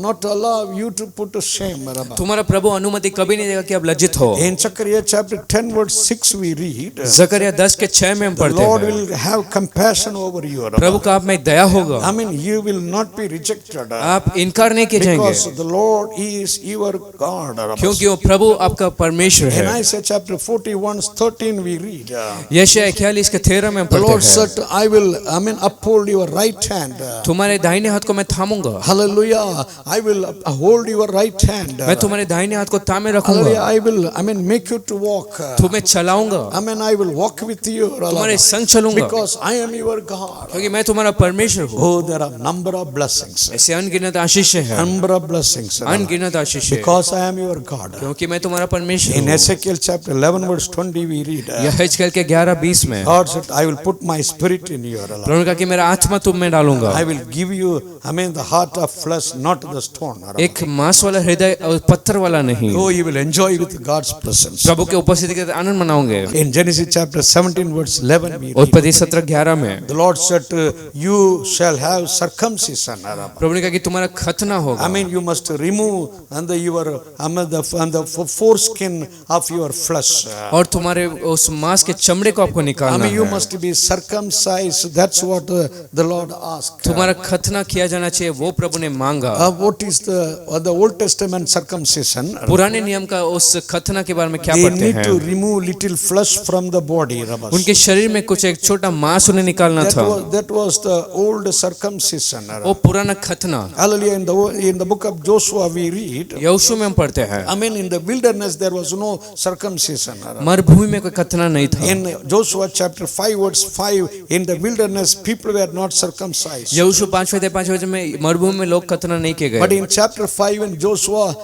not allow you to put to shame. तुम्हारा प्रभु अनुमति कभी नहीं देगा कि आप लज्जित हो। In Zechariah chapter 10 verse 6 we read, जकरिया 10:6 में हम the पढ़ते Lord हैं, will have compassion over you. प्रभु का आप में दया होगा, I mean, you will not be rejected. आप इनकार नहीं किए जाएंगे, Because the Lord is your God. क्योंकि वो प्रभु आपका परमेश्वर In है। Isaiah chapter 41:13 we read, यशायाह 41:13 में हम the Lord पढ़ते हैं, said, I will, uphold your right hand. तुम्हारे दाहिने हाथ को मैं थामूंगा, Hallelujah. I will hold your right hand. मैं तुम्हारे दाहिने हाथ को थामे Hallelujah. रखूंगा, I will, make you to walk. तुम्हें चलाऊंगा, I will walk with you. तुम्हारे संग चलूंगा, Because I am your God. क्योंकि मैं तुम्हारा परमेश्वर हूँ। Oh, there are number of blessings. ऐसे अनगिनत आशीष है, Number of blessings. अनगिनत आशीष है, Because I am your God. क्योंकि मैं तुम्हारा परमेश्वर In हूँ। Ezekiel chapter 11 verse 20 we read, यहेजकेल के 11:20 में God said, I will put my spirit in you. प्रभु ने कहा कि मेरा आत्मा तुम में डालूंगा, I will give you, the heart of flesh, not the stone. एक मांस वाला हृदय और पत्थर वाला नहीं। Oh, you will enjoy with God's presence. प्रभु के उपस्थिति के आनंद मनाओगे। In Genesis chapter 17 verse 11 we read, उत्पत्ति 17:11 में the Lord said, you shall have circumcision. प्रभु ने कहा कि तुम्हारा खतना होगा, You must remove the foreskin of your flesh. और तुम्हारे उस मांस के चमड़े को आपको निकालना You है। must be circumcised. That's what the Lord asked. तुम्हारा खतना किया जाना चाहिए, वो प्रभु ने मांगा। What is the Old Testament circumcision? पुराने नियम का उस खतना के बारे में क्या They पढ़ते need हैं? to remove little flesh from the body. उनके शरीर में कुछ एक छोटा मांस उन्हें निकालना था, That was the old circumcision. वो पुराना खतना। Hallelujah. In the book of Joshua we read, यहोशू में हम पढ़ते हैं, in the wilderness there was no circumcision. मरुभूमि में कोई खतना नहीं था। In Joshua chapter 5 verse 5, in the wilderness people were not circumcised. यहोशू 5 में मरुभूमि में लोग खतना नहीं किए But गए। in chapter 5 in Joshua,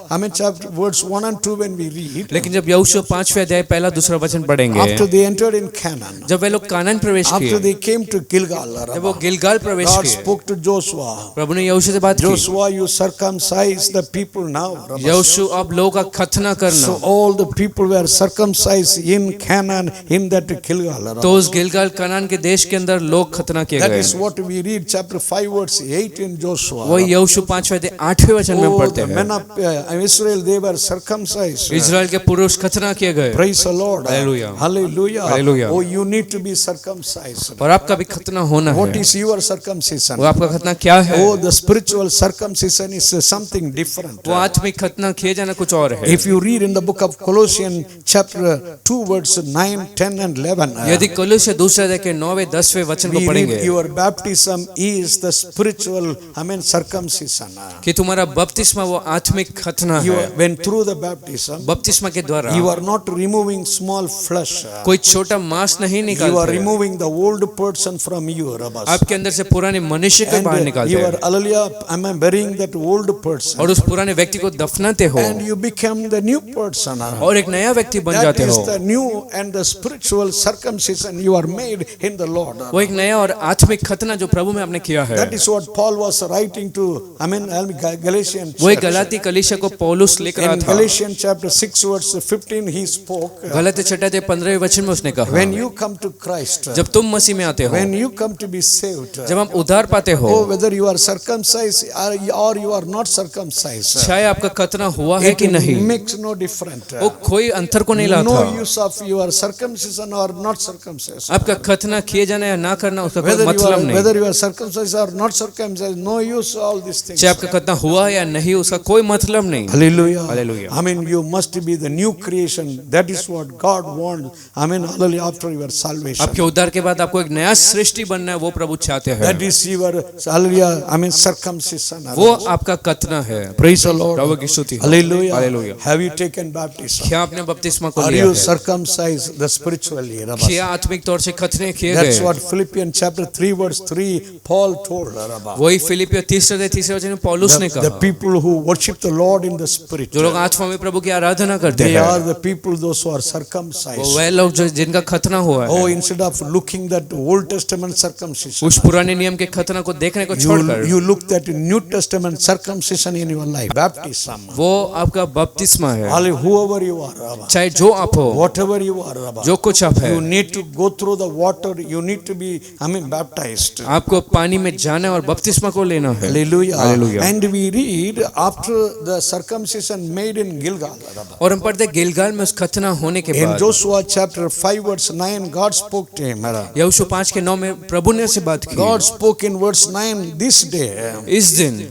chapter verse 1 and 2 when we read, लेकिन जब यहोशू 5वें अध्याय 1-2 वचन पढ़ेंगे, after they entered in Canaan, जब वे लोग कानान प्रवेश after किए, they came to Gilgal, जब वो गिलगाल प्रवेश God किए, spoke to Joshua. प्रभु ने यहोशू से बात की, Joshua, you circumcise the people now. यहोशू अब लोगों का खतना करना। So all the people were circumcised in Canaan, in that Gilgal. तो उस गिलगाल कानान के देश के अंदर लोग खतना किए That गए। is what we read chapter 5 verse 8 in Joshua. वही यहोशू 5वें अध्याय 8वें वचन में हम Oh, पढ़ते the हैं, men of Israel, they were circumcised. Israel के पुरुष खतना किए गए। Praise the Lord. Hallelujah. Hallelujah. Hallelujah. Oh, you need to be circumcised. और आपका भी खतना होना What है। is your circumcision? वो आपका खतना क्या है? Oh, the spiritual circumcision is something different. वो आत्मिक खतना किए जाना कुछ और है। If you read in the book of Colossians chapter 2 verse 9, 10 and 11, यदि कोलोस्य 2 अध्याय के 9वें 10वें वचन को we पढ़ेंगे read your baptism is the spiritual, circumcision. कि तुम्हारा बपतिस्मा वो आत्मिक खतना You, है। when through the baptism, बपतिस्मा के द्वारा you are not removing small flesh. कोई छोटा मांस नहीं You are निकालते, removing the old person from you, Rabbas. आपके अंदर से पुराने मनुष्य को बाहर And निकालते you हैं, are, hallelujah, burying that old person. और उस पुराने व्यक्ति को दफनाते हो, And you become the new person. और एक नया व्यक्ति बन That जाते is हो। the new and the spiritual circumcision you are made in the Lord. वो एक नया और आत्मिक खतना जो प्रभु में आपने किया है। That is what Paul was writing to, Galatians. वो एक गलाती कलीसिया को पौलुस लिख रहा In था। Galatians chapter 6 verse 15 he spoke, Galati 6 अध्याय 15वें वचन में उसने कहा, when you come to Christ, जब तुम मसीह में आते हो, when you come to be saved, जब हम उद्धार पाते हो, oh, whether you are circumcised or you are not circumcised, चाहे आपका खतना हुआ है कि it नहीं, makes no difference. वो कोई अंतर को नहीं लाता। No use of your circumcision or not circumcised. आपका खतना किए जाना या ना करना उसका कोई Whether मतलब नहीं। you are circumcised or not circumcised, no use all these things. चाहे आपका खतना हुआ या नहीं उसका कोई मतलब नहीं। Hallelujah. Hallelujah. You must be the new creation. That is what God wants. Hallelujah, after your salvation. आपके उद्धार के बाद आपको एक नया सृष्टि बनना है, वो प्रभु चाहते हैं। That is your, hallelujah, circumcision. वो आपका खतना है। Praise the Lord. प्रभु की स्तुति हो। Hallelujah. Hallelujah. Have you taken baptism? क्या आपने बपतिस्मा को Are लिया you है? circumcised the spiritually? Rabbas? क्या आत्मिक तौर से खतने किए That's गए? what Philippians chapter 3 verse 3 Paul told. Rabbas. वही फिलिपियों 3 वचन में पौलुस ने The कहा, people who worship the Lord in the spirit, जो लोग आत्मा में प्रभु की आराधना करते they हैं, are the people those who are वो circumcised. वह लोग जो जिनका खतना हुआ Oh, है, instead of looking that Old Testament circumcision, उस पुराने नियम के खतना को देखने को छोड़कर you looked at New Testament circumcision in your life, baptism. वो आपका बपतिस्मा है। Hallelujah. Whoever you are, Rabbas. चाहे जो आप हो, Whatever you are, Rabbas. जो कुछ आप है, You need to go through the water. You need to be, baptized. आपको पानी में जाना और बपतिस्मा को लेना है। Hallelujah. Hallelujah. And we read after the circumcision made in Gilgal. और हम पढ़ते गिलगाल में उस खतना होने के In बाद Joshua chapter 5 verse 9, God spoke to him. यहोशू 5:9 में प्रभु ने से बात की। God spoke in verse 9, this day. इस दिन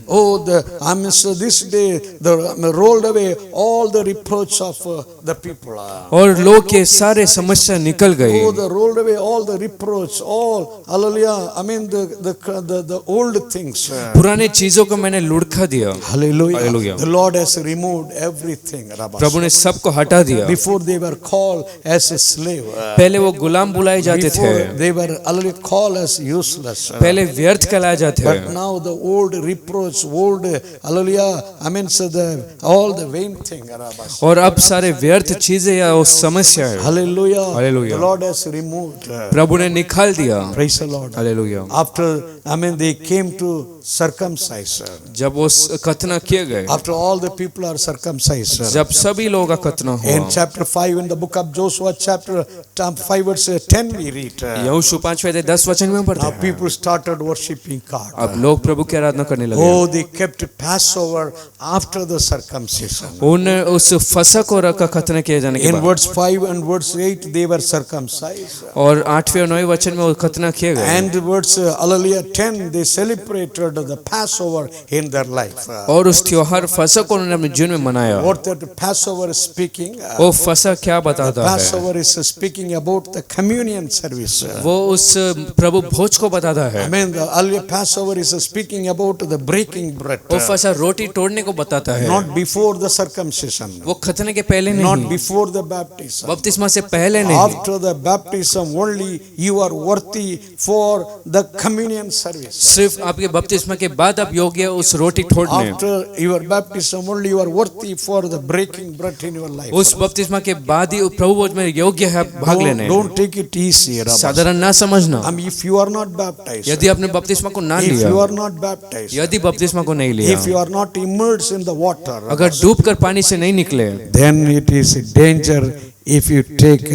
So this day the rolled away all the reproach of the people. और लोग के सारे समस्या निकल गए। Oh, the rolled away all the reproach, all, hallelujah, I mean the old things. पुराने चीजों को मैंने लुढ़का दिया। Hallelujah. Hallelujah. The Lord has removed everything. प्रभु ने सबको हटा दिया। Before they were called as a slave. पहले वो गुलाम बुलाए जाते थे। Before they were already called as useless. पहले व्यर्थ कहलाए जाते But हैं। now the old reproach, old, hallelujah, I mean so all the vain thing. और अब सारे व्यर्थ चीजें या वो समस्या है। Hallelujah. Hallelujah. The Lord has removed. प्रभु ने निकाल दिया। Praise the Lord. Hallelujah. After, I mean, they came to circumcise. जब वो खतना किए गए, After all the people are circumcised. जब सभी लोगों का खतना In हुआ, chapter 5 in the book of Joshua chapter 5 verse 10 we read. यहोशू 5:10 में पढ़ते Now हैं। people started worshipping God. अब लोग प्रभु की आराधना करने लगे। Oh, they kept Passover after the circumcision. उन उस फसक और का खतना किए जाने के In बाद, verse 5 and verse 8 they were circumcised. और 8वें और 9वें वचन में वो खतना किए गए। And verse hallelujah 10 they celebrated the Passover in their life. और उस त्योहार फसक को उन्होंने अपने जीवन में मनाया। What that Passover is speaking? वो फसक क्या बताता है? Passover is speaking about the communion service. वो उस प्रभु भोज को बताता है। I mean the earlier Passover is speaking about the breaking bread. वो फसक रोटी तोड़ने को बताता है। Not before the circumcision. वो खतने के पहले Not नहीं, before the baptism. बपतिस्मा से पहले नहीं। After the baptism only you are worthy for the communion service. सिर्फ आपके बपतिस्मा के बाद आप योग्य उस रोटी तोड़ने। After your baptism only you are worthy for the breaking bread in your life. उस बपतिस्मा के बाद ही प्रभु भोज में योग्य है भाग लेने। Don't take it easy. साधारण ना समझना। I mean, if you are not baptized, यदि आपने बपतिस्मा को ना if लिया, you are not baptized, यदि बपतिस्मा को नहीं लिया, if you are not immersed in the water, अगर डूब कर पानी से नहीं निकले, then it is a danger if you take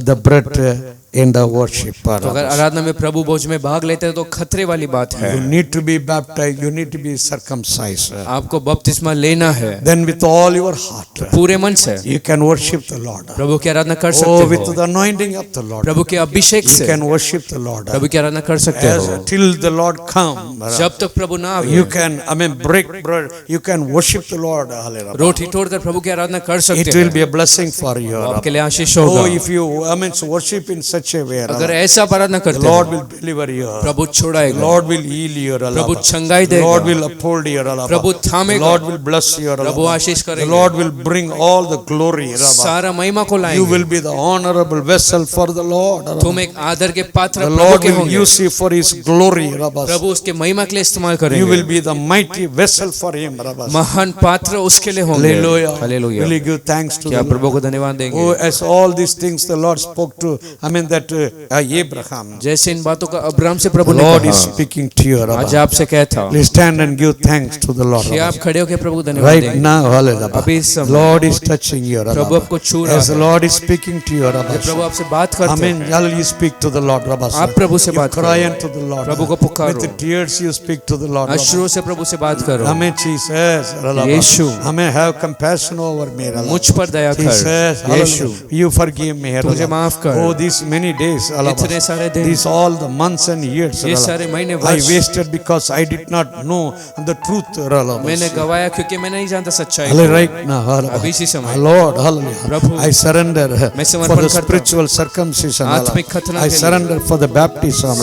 the bread in the worship. तो अगर आराधना में प्रभु भोज में भाग लेते हैं तो खतरे वाली बात है। You need to be baptized, you need to be circumcised. आपको बपतिस्मा लेना है, Then with all your heart, पूरे मन से you can worship the Lord. प्रभु की आराधना कर Oh, सकते with हो। the anointing of the Lord, प्रभु के अभिषेक you से can worship the Lord. प्रभु की आराधना कर सकते As हो। till the Lord come, जब तक प्रभु ना आवे, you can, I mean, break bread, you can worship the Lord. Hallelujah. रोटी तोड़कर प्रभु की आराधना कर It सकते will हैं। be a blessing for you. आपके लिए आशीष Oh, होगा। if you, I mean, worship in such a way, अगर ऐसा आराधना the करते Lord हो, will deliver you. Prabhu The छुड़ाएगा, Lord will heal you. Prabhu छंगाई The Lord देगा, will uphold you. Prabhu The थामेगा, Lord will bless you. Prabhu Ashish The करेगा, Lord will bring all the glory. सारा महिमा को You लाएंगे। will be the honorable vessel for the Lord. तुम एक आदर के पात्र The प्रभु Lord के will होंगे। use you for His glory. प्रभु उसके महिमा के लिए इस्तेमाल You करेंगे। will be the mighty vessel for Him. महान पात्र उसके लिए होंगे। Hallelujah. Hallelujah. Will you give thanks to क्या the प्रभु Lord? को धन्यवाद Oh, देंगे? as all these things the Lord spoke to, I mean that Abraham. जैसे इन बातों का अब्राहम से The प्रभु ने Lord is कहा, speaking to you. आज आपसे कहता, Please stand and give thanks to the Lord. कि आप खड़े होकर प्रभु को धन्यवाद Right देंगे। now, hallelujah. अभी इस समय Lord is touching you. प्रभु आपको छू रहा As the है। Lord is speaking to you. जब प्रभु आपसे बात I करते mean, हैं, hallelujah, you speak to the Lord. आप प्रभु से You बात cry करो, unto the Lord. प्रभु को पुकारो, With the tears you speak to the Lord. अश्रुओं से प्रभु से बात करो। Amen, Jesus. Yeshu, Amen, have compassion over me. मुझ पर दया Jesus, कर, hallelujah. Yeshu, You forgive me. मुझे माफ कर। Oh, these many days, इतने सारे दिन, these all the months and years, ये सारे महीने I वर्ष wasted because I did not know the truth. मैंने गवाया क्योंकि मैं नहीं जानता सच्चाई Hallelujah, को। right now, अभी इसी समय Lord, hallelujah. Prabhu, I surrender मैं for समर्पण the करता हूँ। spiritual circumcision. आत्मिक खतना I के लिए, surrender for the baptism.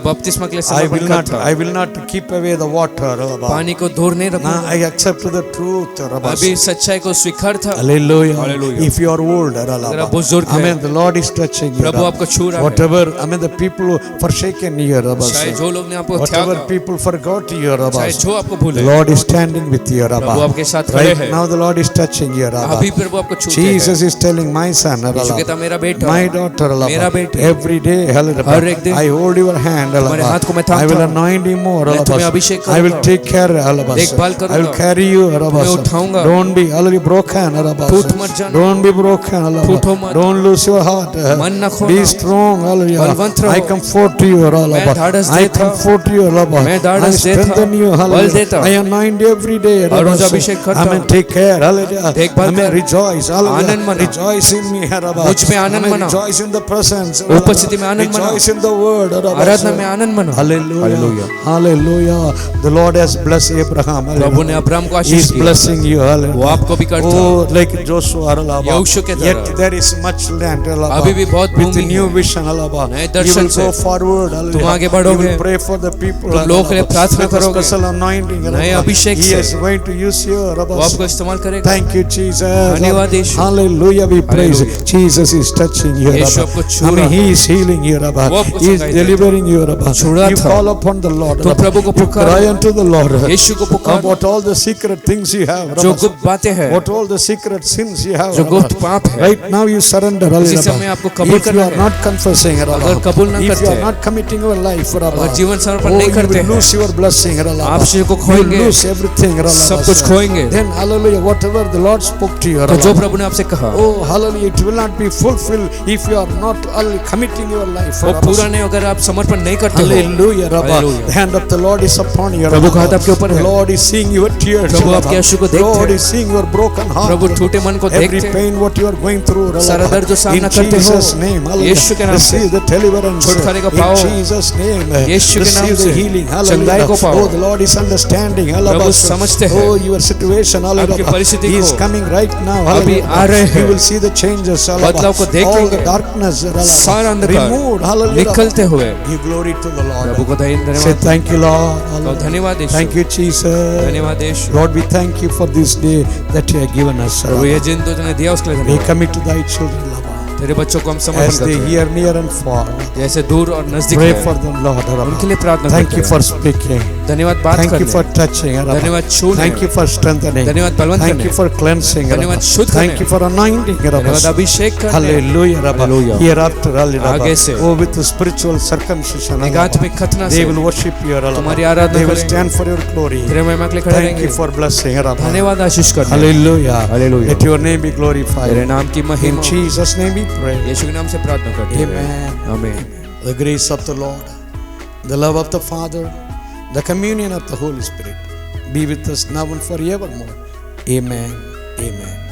बपतिस्मा के लिए I समर्पण will not, करता I हूँ। will not keep away the water. पानी को दूर नहीं Now रखूंगा। I accept the truth. अभी सच्चाई को स्वीकार था। Hallelujah. Hallelujah. If you are old, अगर आप बुजुर्ग हैं, Amen. The Lord is touching you. प्रभु आपको छू रहा है। Whatever, I mean, the people who forsaken you. चाहे जो लोग ने आपको Whatever त्यागा, people forgot you. चाहे जो आपको The भूले, Lord is standing with you. प्रभु आपके साथ खड़े Right हैं। now the Lord is touching you. अभी प्रभु आपको छूते Jesus हैं। is telling my son, यीशु कहता मेरा बेटा, my daughter, मेरा बेटे, every day, हर एक दिन I hold your hand. तुम्हारे हाथ को मैं I will थामता हूँ। anoint you more. मैं तुम्हें अभिषेक I will करूँगा। take care. देखभाल I will करूँगा। carry you. तुम्हें उठाऊंगा। Don't be broken. टूट मत जाना। Don't be broken. टूटो मत। Don't lose your heart. मन न खोना। Be strong, hallelujah. बलवंत रहो। I comfort you, मैं hallelujah. ढाढ़स I देता। comfort you, hallelujah. मैं I ढाढ़स देता। strengthen you, बल hallelujah. देता। I anoint every day, और रोज hallelujah. अभिषेक करता Amen. हूँ। Take care, hallelujah. देखभाल Amen. कर। Rejoice, hallelujah. आनंद मनाओ। Rejoice in me, hallelujah. मुझ में आनंद Amen. मनाओ। Rejoice in the presence, उपस्थिति में आनंद मनाओ। Rejoice in the word, hallelujah. आराधना में आनंद मनाओ। Hallelujah. Hallelujah. The Lord has blessed Abraham. प्रभु ने अब्राहम को He Ashish is the. blessing you. वो Hallelujah. आपको भी करता। Oh, like Joshua, hallelujah. यहोशू के तरह। Yet there is much land, hallelujah. अभी भी बहुत With भूमि new है। vision, hallelujah. नए You दर्शन will से go forward, hallelujah. तुम आगे You बढ़ोगे। will pray for the people, तुम लोगों के लिए प्रार्थना with a करोगे। special anointing, नए hallelujah. अभिषेक He से। is going to use you, वो hallelujah. आपको इस्तेमाल करेगा। Thank you, Jesus. धन्यवाद यीशु। Hallelujah. We praise Hallelujah. Jesus is touching you, Yeshu hallelujah. आपको छू I mean, रहा He is healing you, वो hallelujah. आपको He is चंगाई देता। delivering you, hallelujah. छू रहा You था। call upon the Lord, तुम प्रभु को hallelujah. You Pukaro. cry unto the Lord यीशु को पुकारो। about all the secret things you have, जो hallelujah. गुप्त बातें हैं, What all the secret sins you have, जो गुप्त hallelujah. पाप है, Right now you surrender, इसी hallelujah. समय आपको कबूल If you करना are है। not confessing, अगर hallelujah. कबूल न If you करते are हैं, not committing your life, अगर hallelujah. जीवन समर्पण Oh, नहीं you करते will हैं, lose your blessing, hallelujah. आप चीजों को You will खोएंगे, lose everything, hallelujah. सब कुछ खोएंगे। Then, hallelujah, whatever the Lord spoke to you, तो जो hallelujah. प्रभु ने आपसे कहा Oh, hallelujah, it will not be fulfilled if you are not committing your life. वो पूरा नहीं, अगर आप समर्पण नहीं करते हो। Hallelujah, Rabba. Hallelujah. The hand of the Lord is upon you. प्रभु का Rabba. हाथ आपके ऊपर The है। Lord is seeing your tears. Prabhu Rabba. आपके आंसू को The देखते Lord हैं। is seeing your broken heart. प्रभु टूटे मन को Every देखते हैं। pain what you are going through. Rabba. सारा दर्द जो सामना In करते हो, Jesus' name. यीशु के Hallelujah. नाम से। Receive the deliverance. छुटकारे का In पाओ। Jesus' name. यीशु के नाम Receive से the healing. चंगाई को Hallelujah. पाओ। Oh, the Lord is understanding. Prabhu Hallelujah. समझते हैं। Oh, your situation. आपकी Hallelujah. परिस्थिति He is को coming right now. अभी Hallelujah. आ रहे हैं। You will see the changes. Hallelujah. बदलाव को देख All the लेंगे। darkness. Hallelujah. सारा अंधकार Removed. Hallelujah. निकलते हुए Give glory to the Lord. प्रभु को Say धन्यवाद। thank you, Lord. तो Hallelujah. धन्यवाद यीशु। Thank you, Jesus. धन्यवाद यीशु। Lord, we thank you for this day that you have given us. प्रभु ये जिन तो तूने दिया उसके लिए We धन्यवाद। commit to thy children, Lord. तेरे बच्चों को हम समर्पण As they करते हैं, hear near and far. जैसे दूर और नजदीक Pray है, for them, Lord. उनके लिए प्रार्थना Thank करते you हैं। for speaking. धन्यवाद बात Thank you करने, for touching. धन्यवाद छूने, Thank you for strengthening. धन्यवाद बलवंत Thank करने, you for cleansing. धन्यवाद शुद्ध Thank करने, you for anointing. धन्यवाद अभिषेक करने। Hallelujah. Hallelujah. Hereafter, hallelujah. आगे से Oh, with the spiritual circumcision. एकात्मिक खतना They से will worship you. तुम्हारी आराधना They will करेंगे। stand for your glory. तेरे महिमा के लिए खड़े Thank रहेंगे। you for blessing. धन्यवाद आशीष करने। Hallelujah. Hallelujah. Let your name be glorified. तेरे नाम की In महिमा, Jesus' name we pray. यीशु के नाम से प्रार्थना करते हैं। Amen. आमीन। The grace of the Lord, the love of the Father, the communion of the Holy Spirit be with us now and forevermore. Amen. Amen.